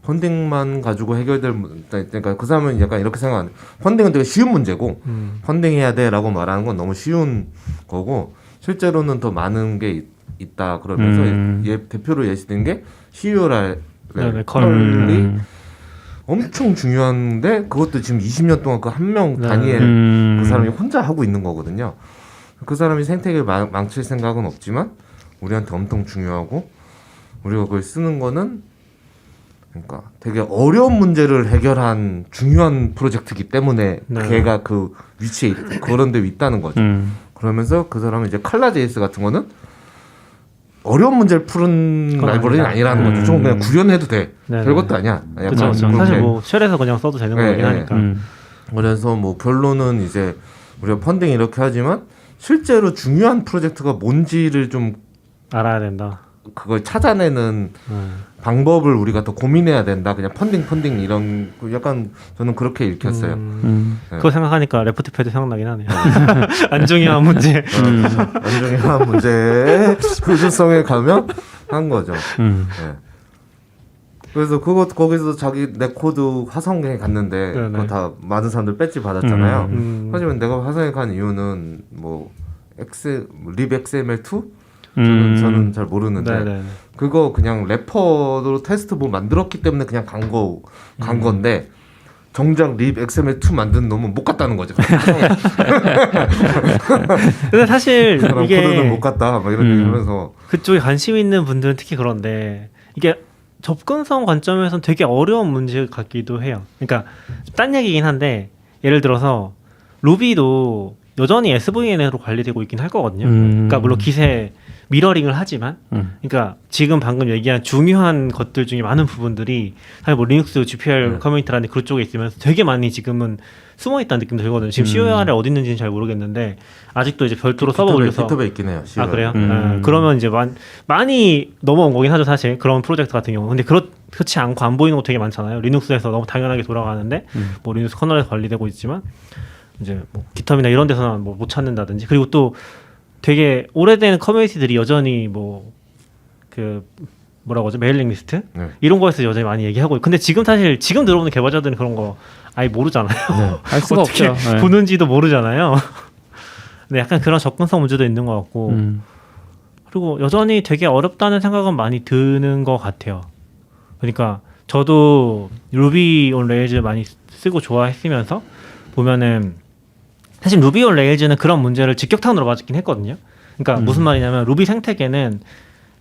펀딩만 가지고 해결될 그러니까 그 사람은 약간 이렇게 생각하는 펀딩은 되게 쉬운 문제고 펀딩해야 돼라고 말하는 건 너무 쉬운 거고 실제로는 더 많은 게 있다 그러면서 대표로 예시든 게 CURL 컬이 엄청 중요한데 그것도 지금 20년 동안 그 한 명 단위에 그 사람이 혼자 하고 있는 거거든요. 그 사람이 생태계를 망칠 생각은 없지만 우리한테 엄청 중요하고 우리가 그걸 쓰는 거는 그러니까 되게 어려운 문제를 해결한 중요한 프로젝트이기 때문에 네. 걔가 그 위치에 그런 데 있다는 거죠. 그러면서 그 사람은 이제 칼라.js 같은 거는 어려운 문제를 푸는 라이브러리는 아니라는 거죠. 좀 그냥 구현해도 돼. 네네. 별것도 아니야. 그렇죠. 그렇게. 사실 뭐 쉘에서 그냥 써도 되는 거긴 하니까. 그래서 뭐 결론은 이제 우리가 펀딩 이렇게 하지만 실제로 중요한 프로젝트가 뭔지를 좀 알아야 된다. 그걸 찾아내는 방법을 우리가 더 고민해야 된다. 그냥 펀딩 이런 약간 저는 그렇게 읽혔어요. 그거 생각하니까 레프트 패드 생각나긴 하네요. 안 중요한 문제. 안 중요한 문제의 효율성에 가면 한 거죠. 네. 그래서 거기서 자기 내 코드 화성에 갔는데 네네. 그거 다 많은 사람들 배지 받았잖아요. 하지만 내가 화성에 간 이유는 뭐 립 XML2 저는 잘 모르는데 네네. 그거 그냥 래퍼로 테스트 뭐 만들었기 때문에 그냥 간 건데 정작 립 XML2 만든 놈은 못 갔다는 거죠. 근데 사실 그런 이게 코드는 못 갔다 막 이런 얘기하면서 그쪽에 관심 있는 분들은 특히 그런데 이게 접근성 관점에서는 되게 어려운 문제 같기도 해요. 그러니까 딴 얘기긴 한데 예를 들어서 루비도 여전히 SVN으로 관리되고 있긴 할 거거든요. 그러니까 물론 기세 미러링을 하지만 그러니까 지금 방금 얘기한 중요한 것들 중에 많은 부분들이 사실 뭐 리눅스 GPL 커뮤니티라는 그쪽에 있으면서 되게 많이 지금은 숨어 있다는 느낌도 들거든요. 지금 COR이 어디 있는지는 잘 모르겠는데 아직도 이제 별도로 서버 올려서 깃허브에 있긴 해요. 아 그래요? 그러면 이제 많이 넘어온 거긴 하죠 사실 그런 프로젝트 같은 경우. 근데 그렇지 않고 안 보이는 거 되게 많잖아요. 리눅스에서 너무 당연하게 돌아가는데 뭐 리눅스 커널에서 관리되고 있지만 이제 뭐 깃허브나 이런 데서는 뭐 못 찾는다든지. 그리고 또 되게 오래된 커뮤니티들이 여전히 뭐 그 뭐라고 하죠? 메일링 리스트 이런 거에서 여전히 많이 얘기하고 있고. 근데 지금 사실 지금 들어오는 개발자들은 그런 거 아예 모르잖아요. 알 수가 어떻게 없죠. 네. 보는지도 모르잖아요. 근데 약간 그런 접근성 문제도 있는 것 같고 그리고 여전히 되게 어렵다는 생각은 많이 드는 것 같아요. 그러니까 저도 루비 온 레일즈 많이 쓰고 좋아했으면서 보면은 사실 루비 온 레일즈는 그런 문제를 직격탄으로 맞았긴 했거든요. 그러니까 무슨 말이냐면 루비 생태계는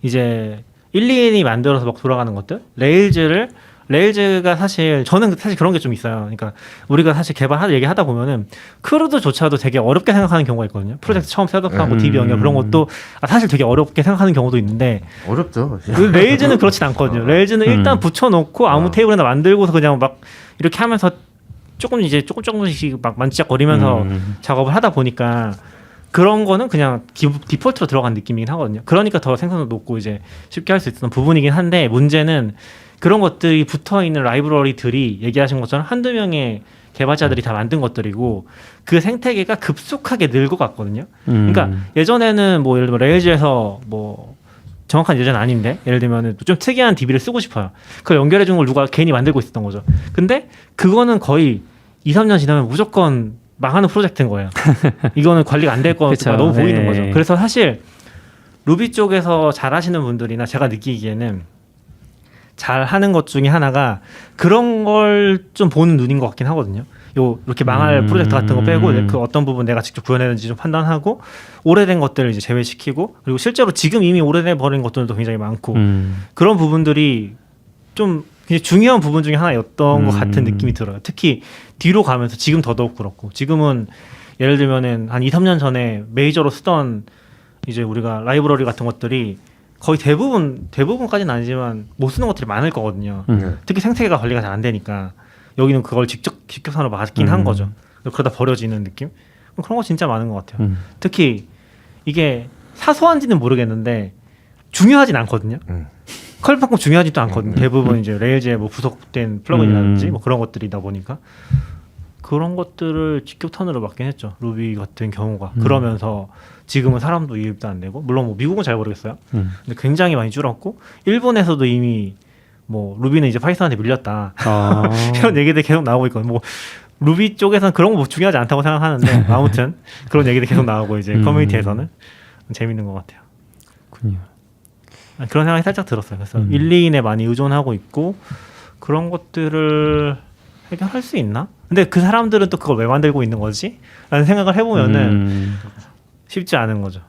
이제 1,2인이 만들어서 막 돌아가는 것들 레일즈가 사실 저는 사실 그런 게 좀 있어요. 그러니까 우리가 사실 얘기하다 보면은 크루드조차도 되게 어렵게 생각하는 경우가 있거든요. 프로젝트 처음 셋업하고 DB 영역 그런 것도 사실 되게 어렵게 생각하는 경우도 있는데 어렵죠. 레일즈는 그렇진 않거든요. 레일즈는 일단 붙여놓고 아무 테이블에나 만들고서 그냥 막 이렇게 하면서 조금씩 막 만지작거리면서 작업을 하다 보니까 그런 거는 그냥 디폴트로 들어간 느낌이긴 하거든요. 그러니까 더 생산도 높고 이제 쉽게 할 수 있었던 부분이긴 한데 문제는 그런 것들이 붙어있는 라이브러리들이 얘기하신 것처럼 한두 명의 개발자들이 다 만든 것들이고 그 생태계가 급속하게 늙어갔거든요. 그러니까 예전에는 뭐 예를 들면 레일즈에서 뭐 정확한 예제는 아닌데 예를 들면 좀 특이한 DB를 쓰고 싶어요. 그걸 연결해 주는 걸 누가 괜히 만들고 있었던 거죠. 근데 그거는 거의 2, 3년 지나면 무조건 망하는 프로젝트인 거예요. 이거는 관리가 안 될 거가 너무 보이는 거죠. 그래서 사실 루비 쪽에서 잘 하시는 분들이나 제가 느끼기에는 잘 하는 것 중에 하나가 그런 걸 좀 보는 눈인 것 같긴 하거든요. 이렇게 망할 프로젝트 같은 거 빼고 그 어떤 부분 내가 직접 구현했는지 좀 판단하고 오래된 것들을 이제 제외시키고 그리고 실제로 지금 이미 오래돼 버린 것들도 굉장히 많고 그런 부분들이 좀 굉장히 중요한 부분 중에 하나였던 것 같은 느낌이 들어요. 특히 뒤로 가면서 지금 더더욱 그렇고 지금은 예를 들면은 한 2, 3년 전에 메이저로 쓰던 이제 우리가 라이브러리 같은 것들이 거의 대부분까지는 아니지만 못 쓰는 것들이 많을 거거든요. 특히 생태계가 관리가 잘 안 되니까 여기는 그걸 직격탄으로 맞긴 한 거죠. 그러다 버려지는 느낌? 그런 거 진짜 많은 것 같아요. 특히 이게 사소한지는 모르겠는데 중요하진 않거든요. 컬만큼 중요하지도 않거든요. 대부분 이제 레일즈에 뭐 부속된 플러그인이라든지 뭐 그런 것들이다 보니까 그런 것들을 직격탄으로 맞긴 했죠. 루비 같은 경우가. 그러면서 지금은 사람도 유입도 안 되고 물론 뭐 미국은 잘 모르겠어요. 근데 굉장히 많이 줄었고 일본에서도 이미 뭐 루비는 이제 파이썬한테 밀렸다. 이런 얘기들 계속 나오고 있거든요. 뭐 루비 쪽에서는 그런 거 뭐 중요하지 않다고 생각하는데 아무튼 그런 얘기들 계속 나오고 이제 커뮤니티에서는 재밌는 것 같아요. 그렇군요. 그런 생각이 살짝 들었어요. 그래서 1, 2인에 많이 의존하고 있고 그런 것들을 해결할 수 있나? 근데 그 사람들은 또 그걸 왜 만들고 있는 거지? 라는 생각을 해보면은 쉽지 않은 거죠.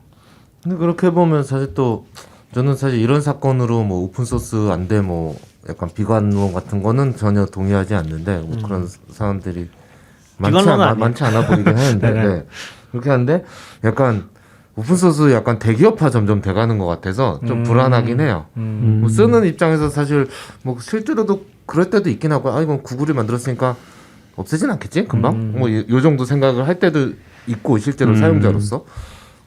근데 그렇게 보면 사실 또 저는 사실 이런 사건으로 뭐 오픈소스 안 돼 뭐 약간 비관론 같은 거는 전혀 동의하지 않는데 뭐 그런 사람들이 많지 않아 보이긴 하는데 네. 그렇게 하는데 약간 오픈소스 약간 대기업화 점점 돼가는 것 같아서 좀 불안하긴 해요. 뭐 쓰는 입장에서 사실 뭐 실제로도 그럴 때도 있긴 하고 이건 구글이 만들었으니까 없애진 않겠지 금방 뭐 요 정도 생각을 할 때도 있고 실제로 사용자로서.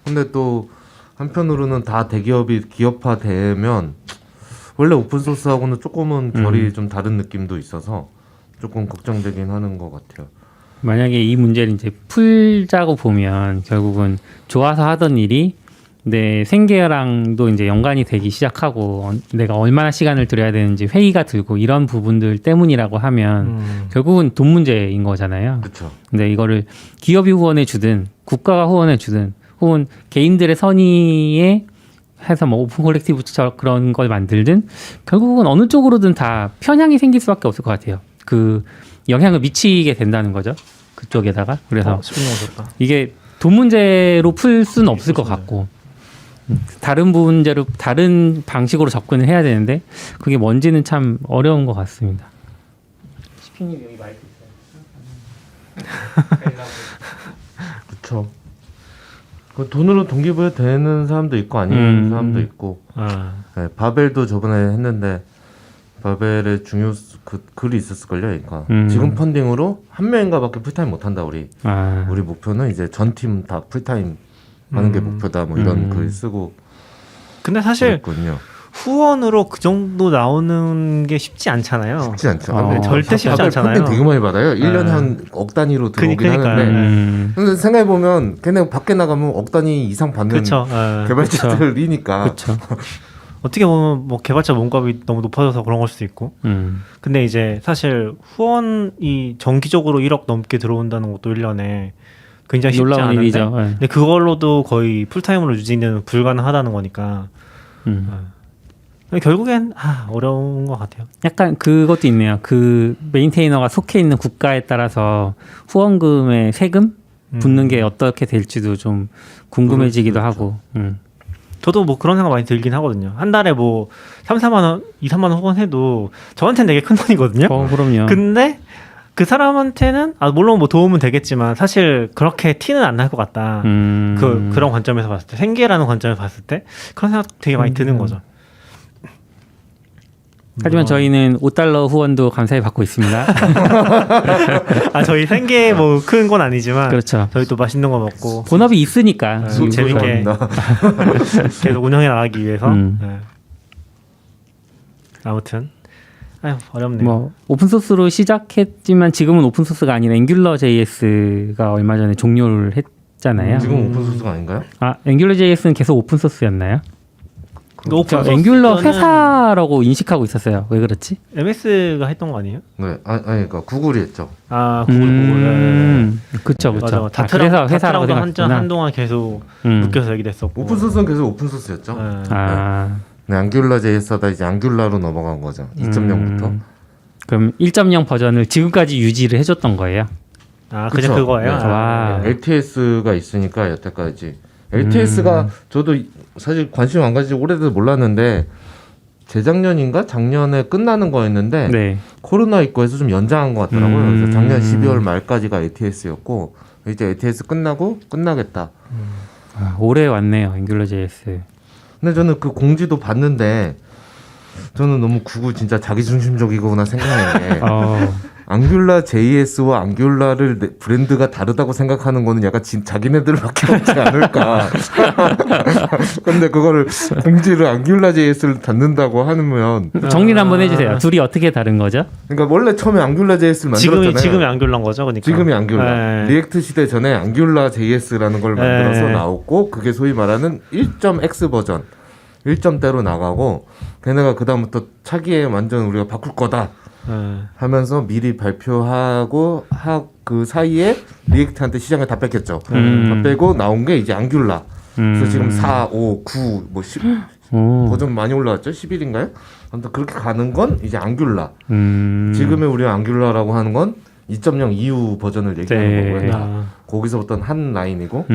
근데 또 한편으로는 다 대기업이 기업화 되면 원래 오픈소스하고는 조금은 결이 좀 다른 느낌도 있어서 조금 걱정되긴 하는 것 같아요. 만약에 이 문제를 이제 풀자고 보면 결국은 좋아서 하던 일이 내 생계랑도 이제 연관이 되기 시작하고 내가 얼마나 시간을 들여야 되는지 회의가 들고 이런 부분들 때문이라고 하면 결국은 돈 문제인 거잖아요. 그렇죠. 근데 이거를 기업이 후원해 주든 국가가 후원해 주든 혹은 개인들의 선의에 해서 뭐 오픈 콜렉티브처럼 그런 걸 만들든 결국은 어느 쪽으로든 다 편향이 생길 수밖에 없을 것 같아요. 그 영향을 미치게 된다는 거죠. 그쪽에다가. 그래서 이게 돈 문제로 풀 수는 없을 것 같고 다른 문제로 다른 방식으로 접근을 해야 되는데 그게 뭔지는 참 어려운 것 같습니다. 시피님 여기 마이크 있어요. 그렇죠. 그 돈으로 동기부여 되는 사람도 있고 아닌 사람도 있고. 네, 바벨도 저번에 했는데 바벨의 중요 그 글이 있었을걸요. 그러니까 지금 펀딩으로 한 명인가밖에 풀타임 못 한다 우리. 우리 목표는 이제 전 팀 다 풀타임 하는 게 목표다. 뭐 이런 글 쓰고. 근데 사실 그랬거든요. 후원으로 그 정도 나오는 게 쉽지 않잖아요. 쉽지 않죠. 절대 쉽지 바벨 않잖아요. 펀딩 되게 많이 받아요. 1년에 한 억 단위로 들어오긴 그러니까. 하는데. 근데 생각해 보면 걔네 밖에 나가면 억 단위 이상 받는 그쵸. 개발자들이니까. 그렇죠. 어떻게 보면 뭐 개발자 몸값이 너무 높아져서 그런 걸 수도 있고. 근데 이제 사실 후원이 정기적으로 1억 넘게 들어온다는 것도 1년에 굉장히 쉽지 놀라운 않은데. 일이죠. 네. 근데 그걸로도 거의 풀타임으로 유지는 불가능하다는 거니까. 결국엔 어려운 것 같아요. 약간 그것도 있네요. 그 메인테이너가 속해 있는 국가에 따라서 후원금의 세금 붙는 게 어떻게 될지도 좀 궁금해지기도 하고. 저도 뭐 그런 생각 많이 들긴 하거든요. 한 달에 뭐 3, 4만 원, 2, 3만 원 후원해도 저한테는 되게 큰 돈이거든요. 그럼요. 근데 그 사람한테는 물론 뭐 도움은 되겠지만 사실 그렇게 티는 안 날 것 같다. 그런 관점에서 봤을 때, 생계라는 관점에서 봤을 때 그런 생각 되게 많이 드는 거죠. 하지만 저희는 $5 후원도 감사히 받고 있습니다. 저희 생계 뭐 큰 건 아니지만 그렇죠. 저희 또 맛있는 거 먹고 본업이 있으니까. 재밌게 계속 운영해 나가기 위해서. 네. 아무튼 어렵네요. 뭐 오픈 소스로 시작했지만 지금은 오픈 소스가 아닌 앵귤러 JS가 얼마 전에 종료를 했잖아요. 지금 오픈 소스가 아닌가요? 앵귤러 JS는 계속 오픈 소스였나요? 오픈 앵귤러 회사라고 인식하고 있었어요. 왜 그렇지? MS가 했던 거 아니에요? 네, 아니 그러니까 구글이 했죠. 구글. 그쵸. 맞아. 그래서 회사라고 생각했구나. 한동안 계속 묶여서 얘기됐었고. 오픈 소스는 계속 오픈 소스였죠. 네, 앵귤러 JS하다 이제 앵귤러로 넘어간 거죠. 2.0부터. 그럼 1.0 버전을 지금까지 유지를 해줬던 거예요? 그냥 그거예요. 네. 와. LTS가 있으니까 여태까지. LTS가 저도 사실 관심 안 가지고 오래돼서 몰랐는데 재작년인가 작년에 끝나는 거였는데 네. 코로나 있고 해서 좀 연장한 것 같더라고요. 그래서 작년 12월 말까지가 LTS였고 이제 LTS 끝나고 끝나겠다. 올해 왔네요. 앵귤러 JS. 근데 저는 그 공지도 봤는데 저는 너무 구글 진짜 자기중심적이구나 생각하는 게 앵귤러 JS와 앵귤러를 브랜드가 다르다고 생각하는 거는 약간 자기네들밖에 없지 않을까. 근데 그거를 공지를 앵귤러 JS를 닫는다고 하면 정리를 한번 해주세요. 둘이 어떻게 다른 거죠? 그러니까 원래 처음에 앵귤러 JS를 만들었잖아요. 지금이 앵귤러인 거죠, 그러니까. 지금이 앵귤러. 네. 리액트 시대 전에 앵귤러 JS라는 걸 만들어서 나왔고 그게 소위 말하는 1.x 버전. 1점대로 나가고 걔네가 그다음부터 차기에 완전 우리가 바꿀 거다 하면서 미리 발표하고 그 사이에 리액트한테 시장을 다 뺏겼죠. 다 빼고 나온 게 이제 앵귤러. 그래서 지금 4, 5, 9, 뭐 10 버전 많이 올라왔죠. 11인가요? 아무튼 그렇게 가는 건 이제 앵귤러. 지금의 우리가 앵귤러라고 하는 건 2.0 이후 버전을 얘기하는 거고요. 거기서부터 한 라인이고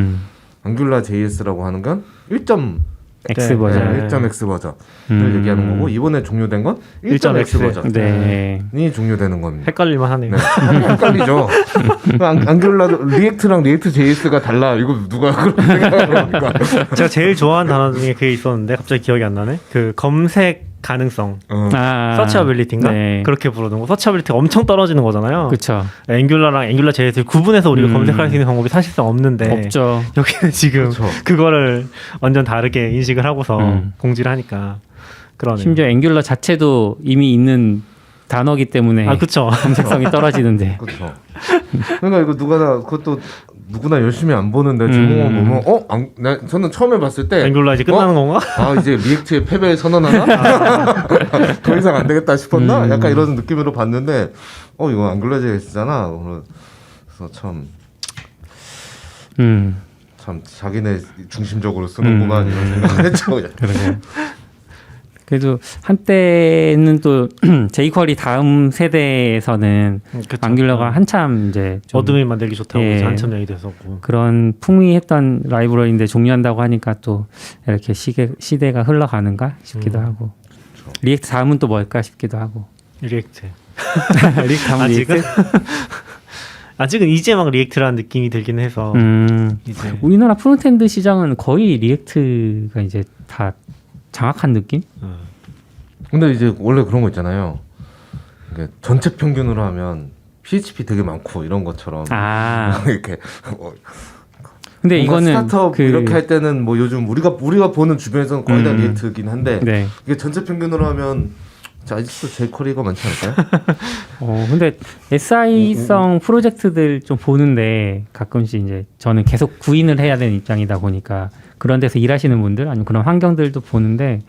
앵귤러 JS라고 하는 건 1.x 버전. 1.x 버전을 얘기하는 거고 이번에 종료된 건 1.x 버전이 종료되는 겁니다. 헷갈릴만 하네요. 네. 헷갈리죠. 앵귤러 리액트랑 리액트 JS가 달라. 이거 누가 그렇게 생각합니까? 제가 제일 좋아하는 단어 중에 그게 있었는데 갑자기 기억이 안 나네. 그 검색 가능성, 서치어빌리티인가? 네. 그렇게 부르는 거. 서치어빌리티가 엄청 떨어지는 거잖아요. 그렇죠. 앵귤러랑 앵귤러 JS를 구분해서 우리가 검색할 수 있는 방법이 사실상 없는데 없죠. 여기는 지금 그거를 완전 다르게 인식을 하고서 공지를 하니까 그러네요. 심지어 앵귤러 자체도 이미 있는 단어기 때문에 그렇죠. 검색성이 떨어지는데. 그렇죠. 그러니까 이거 누구나 누구나 열심히 안 보는데 제목만 보면 저는 처음에 봤을 때 앵귤러 이제 끝나는 건가? 이제 리액트의 패배를 선언하나? 더 이상 안 되겠다 싶었나? 약간 이런 느낌으로 봤는데 이거 앵귤러 JS잖아. 그래서 참 자기네 중심적으로 쓰는구만 이런 생각을 했죠. 그러게요. 그래도 한때는 또 jQuery 다음 세대에서는 앵귤러가 한참 이제 좀 어둠이 만들기 좋다고 한참 얘기됐었고 그런 풍미했던 라이브러리인데 종료한다고 하니까 또 이렇게 시대가 흘러가는가 싶기도 하고 그렇죠. 리액트 다음은 또 뭘까 싶기도 하고 리액트 리액트 다음은 리액트? 아직은 이제 막 리액트라는 느낌이 들긴 해서 이제 우리나라 프론트엔드 시장은 거의 리액트가 이제 다 장악한 느낌? 근데 이제 원래 그런 거 있잖아요. 이게 전체 평균으로 하면 PHP 되게 많고 이런 것처럼 이렇게 근데 이거는 스타트업 이렇게 할 때는 뭐 요즘 우리가 보는 주변에서는 거의 다 리액트긴 한데 네. 이게 전체 평균으로 하면 아직도 jQuery가 많지 않을까요? 근데 SI성 프로젝트들 좀 보는데 가끔씩 이제 저는 계속 구인을 해야 되는 입장이다 보니까 그런 데서 일하시는 분들 아니면 그런 환경들도 보는데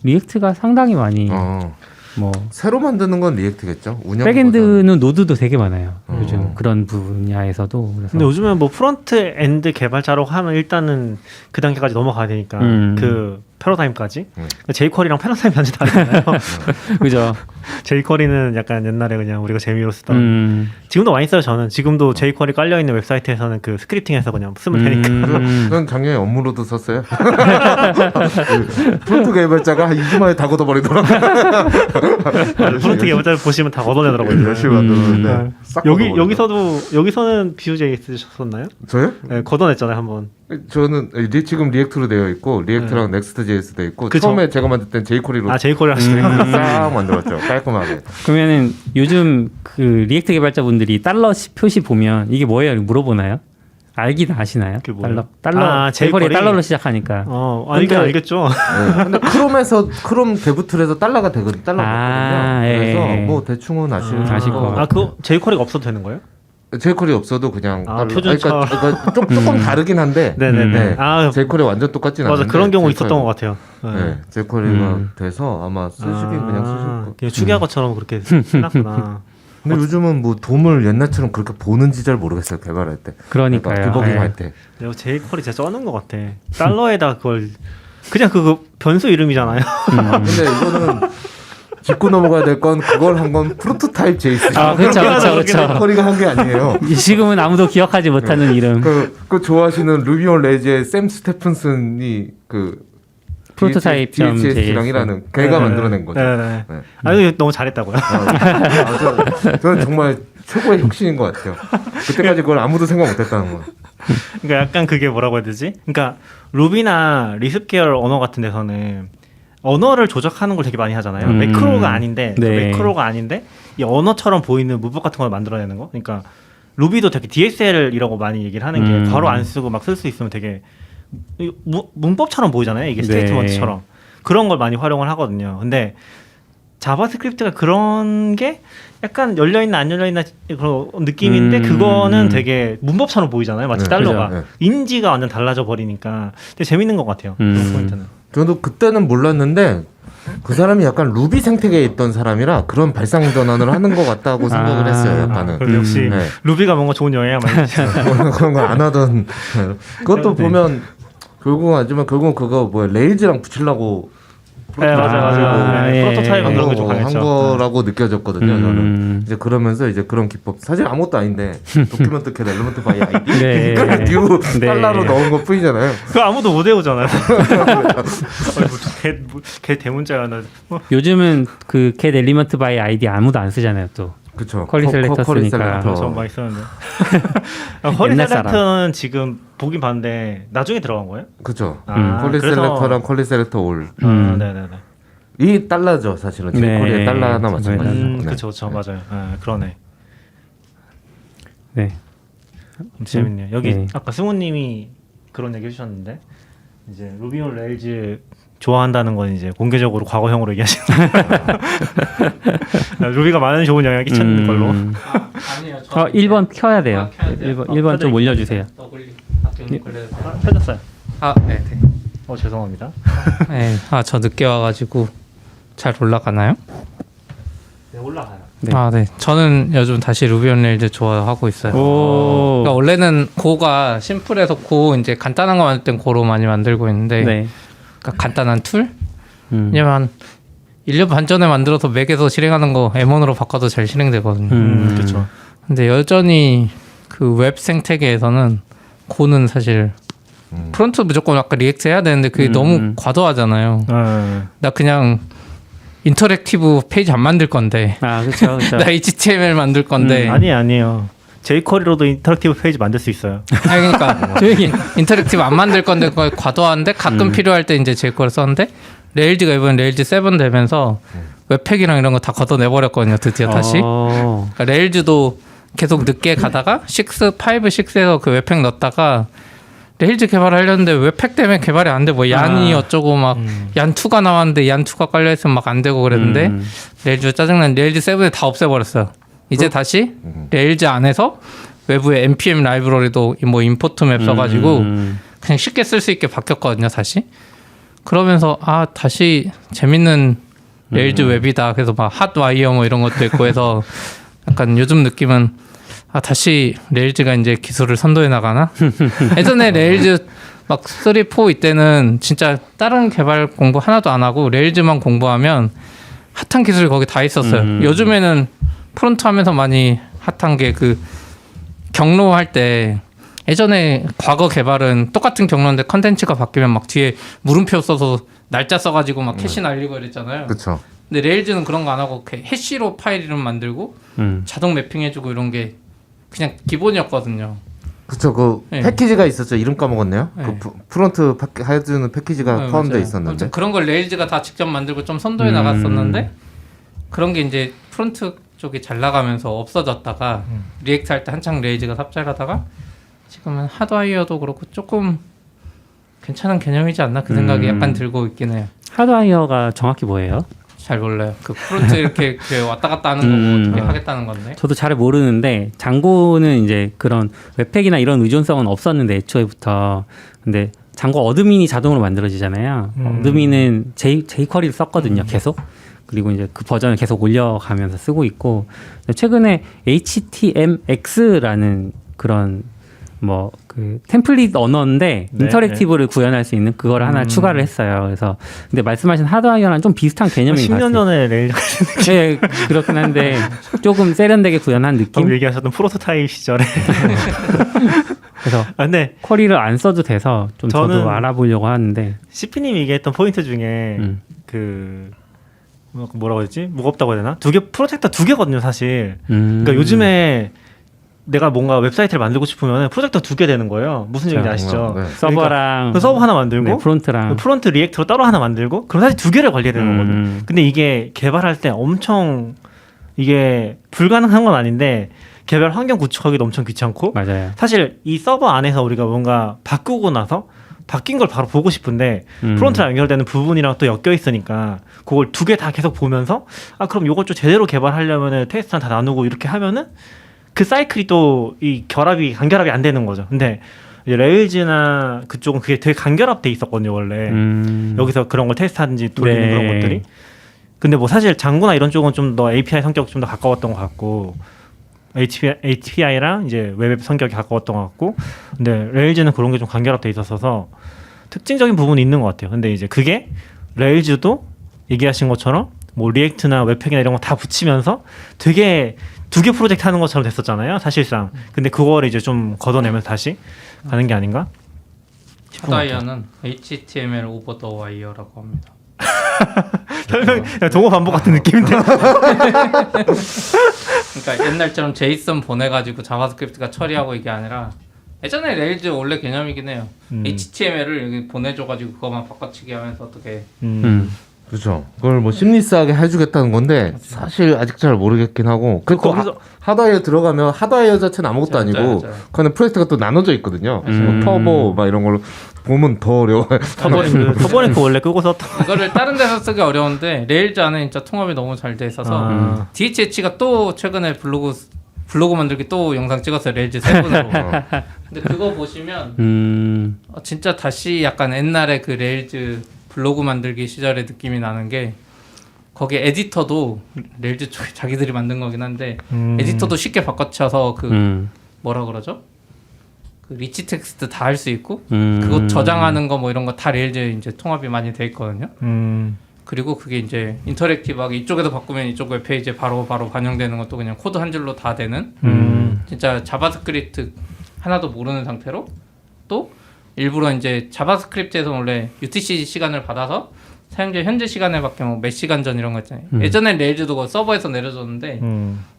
리액트가 상당히 많이 뭐 새로 만드는 건 리액트겠죠. 백엔드는 노드도 되게 많아요. 요즘 그런 분야에서도. 그래서. 근데 요즘은 뭐 프론트 엔드 개발자라고 하면 일단은 그 단계까지 넘어가야 되니까 그 패러다임까지. jQuery랑 패러다임이 완전 다르잖아요. 그죠. jQuery는 약간 옛날에 그냥 우리가 재미로 쓰던. 지금도 많이 써요. 저는 지금도 jQuery 깔려 있는 웹사이트에서는 그 스크립팅해서 그냥 쓰면 되니까. 저는 작년에 업무로도 썼어요. 프론트 개발자가 한 2주 만에 다 걷어버리더라고요. 프론트 개발자를 보시면 다 걷어내더라고요. 열심히 만들었는데 여기서는 Vue.js 쓰셨나요? 저요? 네, 걷어냈잖아요 한번. 저는 지금 리액트로 되어 있고 리액트랑 넥스트.js 되어 있고 그쵸? 처음에 제가 만들 땐 jQuery로 jQuery 하시네요. 싹 만들었죠. 깔끔하게. 그러면은 요즘 그 리액트 개발자분들이 달러 표시 보면 이게 뭐예요? 물어보나요? 알긴 아시나요? 그게 뭐예요? 달러 jQuery jQuery? 달러로 시작하니까. 알겠죠. 네, 근데 크롬 데브툴에서 달러가 되거든요. 그래서 뭐 대충은 아실 거. 그거 jQuery가 없어도 되는 거예요? jQuery 없어도 그냥 표준처럼. 그러니까 조금 다르긴 한데 네네네. jQuery 완전 똑같진 않은데 맞아, 그런 경우 있었던 것 같아요. 네, jQuery가 돼서 아마 쓰시긴 그냥 쓰실 거. 그냥 추기한 것처럼 그렇게 해놨구나. 근데 요즘은 뭐 돔을 옛날처럼 그렇게 보는지 잘 모르겠어요. 개발할 때. 그러니까요. 디버깅 할 때. 내가 jQuery 진짜 쩌는 것 같아. 달러에다 그걸 그냥 그거 변수 이름이잖아요. 근데 이거는 짚고 넘어가야 될 건 그걸 한 건 프로토타입 JS. 그렇죠. jQuery가 한 게 아니에요. 지금은 아무도 기억하지 못하는 이름. 그 좋아하시는 루비 온 레이즈의 샘 스테픈슨이 그 DHS랑이라는 걔가 만들어낸 거죠. 네. 이거 너무 잘했다고요. 저는 정말 최고의 혁신인 것 같아요. 그때까지 그걸 아무도 생각 못했다는 거. 그러니까 약간 그게 뭐라고 해야 되지? 그러니까 루비나 리습 계열 언어 같은 데서는 언어를 조작하는 걸 되게 많이 하잖아요. 매크로가 아닌데 이 언어처럼 보이는 문법 같은 걸 만들어내는 거. 그러니까 루비도 되게 DSL이라고 많이 얘기를 하는 게 괄호 안 쓰고 막 쓸 수 있으면 되게 문법처럼 보이잖아요. 이게 스테이트먼트처럼. 그런 걸 많이 활용을 하거든요. 근데 자바스크립트가 그런 게 약간 열려있나 안 열려있나 그런 느낌인데 그거는 되게 문법처럼 보이잖아요. 마치 달러가. 그죠, 인지가 완전 달라져 버리니까 되게 재밌는 것 같아요. 그런 포인트는. 저도 그때는 몰랐는데 그 사람이 약간 루비 생태계에 있던 사람이라 그런 발상 전환을 하는 것 같다고 생각을 했어요. 약간은. 그럼 역시 루비가 뭔가 좋은 영향을 많이 주잖아요. 그런 거 안 하던. 그것도 보면 결국은 그거 뭐야 레일즈랑 붙이려고 맞아. 프로토타입은 그런 게 좀 한 강했죠. 거라고 느껴졌거든요. 저는 이제 그러면서 이제 그런 기법 사실 아무것도 아닌데 도큐먼트 캣 엘리먼트 바이 아이디 뉴 달러로 넣은 것 뿐이잖아요. 그거 아무도 못 외우잖아요. 개 대문자야 나. 요즘은 그 get element by id 아무도 안 쓰잖아요. 또 그렇죠. 쿼리 셀렉터 쓰니까. 저 많이 쓰는데. 쿼리 셀렉터는 지금 보긴 봤는데 나중에 들어간 거예요? 그렇죠. 쿼리 셀렉터랑 쿼리 셀렉터 올. 네네네. 이 달러죠, 사실은. 쿼리의 달러나 마찬가지죠. 그렇죠, 맞아요. 그러네. 네. 재밌네요. 여기 아까 승우님이 그런 얘기 해주셨는데 이제 루비 온 레일즈 좋아한다는 건 이제 공개적으로 과거형으로 얘기하시는 루비가 많은 좋은 영향을 끼쳤는 걸로. 아니요. 1번 켜야 돼요. 1번 좀 올려주세요. 펴졌어요. 네. 죄송합니다. 네. 저 늦게 와가지고 잘 올라가나요? 네, 올라가요. 네. 네. 저는 요즘 다시 루비 온 레일즈 좋아하고 있어요. 그러니까 원래는 고가 심플해서 고 이제 간단한 거 만들 땐 고로 많이 만들고 있는데 그러니까 간단한 툴? 왜냐면 1년 반 전에 만들어서 맥에서 실행하는 거 M1으로 바꿔도 잘 실행되거든요. 그렇죠. 근데 여전히 그 웹 생태계에서는 고는 사실 프론트 무조건 아까 리액트 해야 되는데 그게 너무 과도하잖아요. 나 그냥 인터랙티브 페이지 안 만들 건데. 그렇죠. 나 HTML 만들 건데. 아니에요. jQuery로도 인터랙티브 페이지 만들 수 있어요. 아니 그러니까 인터랙티브 안 만들 건데 그걸 과도한데 가끔 필요할 때 이제 jQuery 썼는데 레일즈가 이번 레일즈 7 되면서 웹팩이랑 이런 거 다 걷어내버렸거든요. 드디어 다시. 그러니까 레일즈도 계속 늦게 가다가 6, 5, 6에서 그 웹팩 넣었다가 레일즈 개발하려는데 웹팩 때문에 개발이 안 돼. 뭐 얀이 어쩌고 막 얀2가 나왔는데 얀2가 깔려있으면 막 안 되고 그랬는데 레일즈 짜증난 레일즈 7에 다 없애버렸어요. 이제 다시 레일즈 안에서 외부에 npm 라이브러리도 뭐 임포트 맵 써가지고 그냥 쉽게 쓸 수 있게 바뀌었거든요. 다시. 그러면서 아 다시 재밌는 레일즈 웹이다. 그래서 막 핫와이어 뭐 이런 것도 있고 해서 약간 요즘 느낌은 아 다시 레일즈가 이제 기술을 선도해 나가나? 예전에 레일즈 막 3, 4 이때는 진짜 다른 개발 공부 하나도 안 하고 레일즈만 공부하면 핫한 기술이 거기 다 있었어요. 요즘에는 프론트 하면서 많이 핫한 게 그 경로 할 때 예전에 과거 개발은 똑같은 경로인데 컨텐츠가 바뀌면 막 뒤에 물음표 써서 날짜 써가지고 막 캐시 날리고 이랬잖아요. 그렇죠. 근데 레일즈는 그런 거 안 하고 해시로 파일 이름 만들고 자동 매핑해주고 이런 게 그냥 기본이었거든요. 그쵸. 그 네. 패키지가 있었죠. 이름 까먹었네요. 네. 그 프론트 해주는 패키지가 네, 포함되어 맞아요. 있었는데. 아무튼 그런 걸 레일즈가 다 직접 만들고 좀 선도해 나갔었는데 그런 게 이제 프론트 쪽이 잘 나가면서 없어졌다가 리액트 할 때 한창 레일즈가 삽질하다가 지금은 하드와이어도 그렇고 조금 괜찮은 개념이지 않나 그 생각이 약간 들고 있긴 해요. 하드와이어가 정확히 뭐예요? 잘 몰라요. 그 프론트 이렇게 왔다 갔다 하는 거고 어떻게 하겠다는 건데. 저도 잘 모르는데 장고는 이제 그런 웹팩이나 이런 의존성은 없었는데 애초에부터. 근데 장고 어드민이 자동으로 만들어지잖아요. 어드민은 jQuery를 썼거든요. 계속. 그리고 이제 그 버전을 계속 올려가면서 쓰고 있고 최근에 HTMX라는 그런 뭐 그 템플릿 언어인데 네, 인터랙티브를 구현할 수 있는 그걸 하나 추가를 했어요. 그래서 근데 말씀하신 하드와이어랑 좀 비슷한 개념인 것 같아요. 10년 전에 레일즈 네, 그렇긴 한데 조금 세련되게 구현한 느낌. 방금 얘기하셨던 프로토타입 시절에. 그래서 근데 쿼리를 안 써도 돼서 좀 저도 저는 알아보려고 하는데. CP님이 얘기했던 포인트 중에 그 뭐라고 했지? 무겁다고 해야 되나? 프로젝터 2개거든요, 사실. 그러니까 요즘에 내가 뭔가 웹사이트를 만들고 싶으면 프로젝터 2개 되는 거예요. 무슨 얘기인지 아시죠? 네. 서버랑 그러니까 서버 하나 만들고 네, 프론트랑 프론트 리액트로 따로 하나 만들고 그럼 사실 2개를 관리해야 되는 거거든요. 근데 이게 개발할 때 엄청 이게 불가능한 건 아닌데 개발 환경 구축하기도 엄청 귀찮고 맞아요. 사실 이 서버 안에서 우리가 뭔가 바꾸고 나서 바뀐 걸 바로 보고 싶은데 프론트랑 연결되는 부분이랑 또 엮여 있으니까 그걸 2개 다 계속 보면서 아 그럼 이걸 좀 제대로 개발하려면은 테스트랑 다 나누고 이렇게 하면은 그 사이클이 또 이 간결합이 안 되는 거죠. 근데 이제 레일즈나 그쪽은 그게 되게 간결합돼 있었거든요 원래. 여기서 그런 걸 테스트하든지 돌리는 네. 그런 것들이. 근데 뭐 사실 장구나 이런 쪽은 좀 더 API 성격 좀 더 가까웠던 것 같고 API랑 이제 웹 성격이 가까웠던 것 같고 근데 레일즈는 그런 게 좀 간결합돼 있었어서 특징적인 부분이 있는 것 같아요. 근데 이제 그게 레일즈도 얘기하신 것처럼 뭐 리액트나 웹팩이나 이런 거 다 붙이면서 되게 2개 프로젝트 하는 것처럼 됐었잖아요 사실상. 근데 그거를 이제 좀 걷어내면서 다시 가는 게 아닌가? 하드와이어는 HTML 오버 더 와이어라고 합니다. 설명 동어 반복 같은 느낌인데. 그러니까 옛날처럼 제이슨 보내가지고 자바스크립트가 처리하고 이게 아니라 예전에 레일즈 원래 개념이긴 해요. HTML을 여기 보내줘가지고 그거만 바꿔치기 하면서 어떻게 그렇죠. 그걸 뭐 심리스하게 해주겠다는 건데 사실 아직 잘 모르겠긴 하고. 거기서 하드와이어 들어가면 하드와이어 자체는 아무것도 아니고 그거는 프로젝트가 또 나눠져 있거든요. 뭐 터보 막 이런 걸로 보면 더 어려워요. 터보링크 원래 끄고 썼던. 이거를 다른 데서 쓰기 어려운데 레일즈 안에 진짜 통합이 너무 잘 돼 있어서 DHH가 또 최근에 블로그 만들기 또 영상 찍었어요. 레일즈 7으로. 근데 그거 보시면 진짜 다시 약간 옛날에 그 레일즈 블로그 만들기 시절의 느낌이 나는 게 거기 에디터도 레일즈 쪽에 자기들이 만든 거긴 한데 에디터도 쉽게 바꿔쳐서 그 뭐라 그러죠? 그 리치 텍스트 다 할 수 있고 그거 저장하는 거 뭐 이런 거 다 레일즈 이제 통합이 많이 돼 있거든요. 그리고 그게 이제 인터랙티브하게 이쪽에서 바꾸면 이쪽 웹페이지에 바로 반영되는 것도 그냥 코드 한 줄로 다 되는 진짜 자바스크립트 하나도 모르는 상태로 또 일부러 이제 자바스크립트에서 원래 UTC 시간을 받아서 사용자 현재 시간에 밖에 뭐 몇 시간 전 이런 거 있잖아요. 예전엔 레일즈도 서버에서 내려줬는데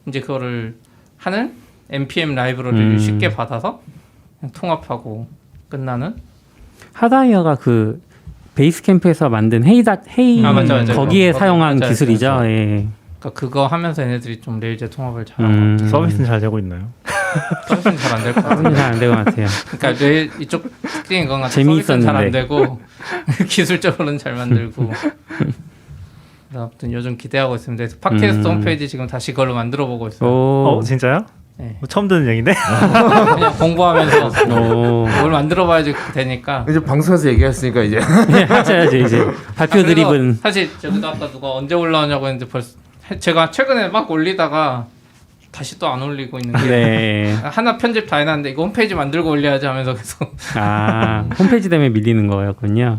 이제 그거를 하는 npm 라이브러리를 쉽게 받아서 그냥 통합하고 끝나는. 하다이어가 그 베이스캠프에서 만든 헤이 맞아. 거기에 그거. 사용한 맞아요. 기술이죠. 맞아요. 예. 그러니까 그거 하면서 얘네들이 좀 레일즈 통합을 잘하고 서비스는 잘 되고 있나요? 서비스는 잘 안 될 것 같아요. 잘안 되는 것 같아요. 그러니까 레일 이쪽 특징인 건 같아요. 재미있었는데. 잘 안 되고 기술적으로는 잘 만들고. 그래서 아무튼 요즘 기대하고 있습니다. 그래서 팟캐스트 홈페이지 지금 다시 그걸로 만들어 보고 있어요. 오. 진짜요? 네. 처음 듣는 얘기인데? 그냥 공부하면서 오. 뭘 만들어봐야지 되니까. 이제 방송에서 얘기했으니까 이제 하셔야죠 이제 발표 그래서 드립은. 사실 저기도 아까 누가 언제 올라오냐고 했는데 벌써 제가 최근에 막 올리다가 다시 또 안 올리고 있는 게 네. 하나 편집 다 해놨는데 이거 홈페이지 만들고 올려야지 하면서 계속. 아 홈페이지 때문에 밀리는 거였군요.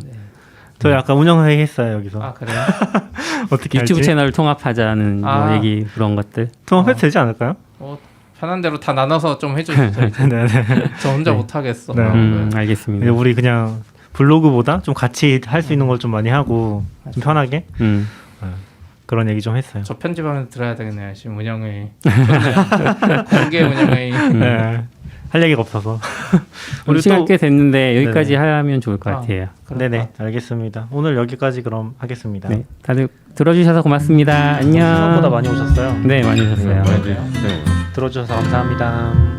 저희 아까 운영회의 했어요 여기서. 아 그래요? 어떻게 유튜브 할지? 채널 통합하자는 뭐 얘기 그런 것들. 통합해도 되지 않을까요? 편한 대로 다 나눠서 좀 해주세요. 네네. 저 혼자 못 하겠어. 네. 알겠습니다. 이제 우리 그냥 블로그보다 좀 같이 할 수 있는 걸 좀 많이 하고 좀 편하게 그런 얘기 좀 했어요. 저 편집하면서 들어야 되겠네요. 지금 운영회의 공개 운영회의. 네. 할 얘기가 없어서. 우리 시간 꽤 됐는데 여기까지 네네. 하면 좋을 것 같아요. 네네 알겠습니다. 오늘 여기까지 그럼 하겠습니다. 네, 다들 들어주셔서 고맙습니다. 안녕. 생각보다 많이 오셨어요. 네, 많이 오셨어요. 네. 들어주셔서 감사합니다.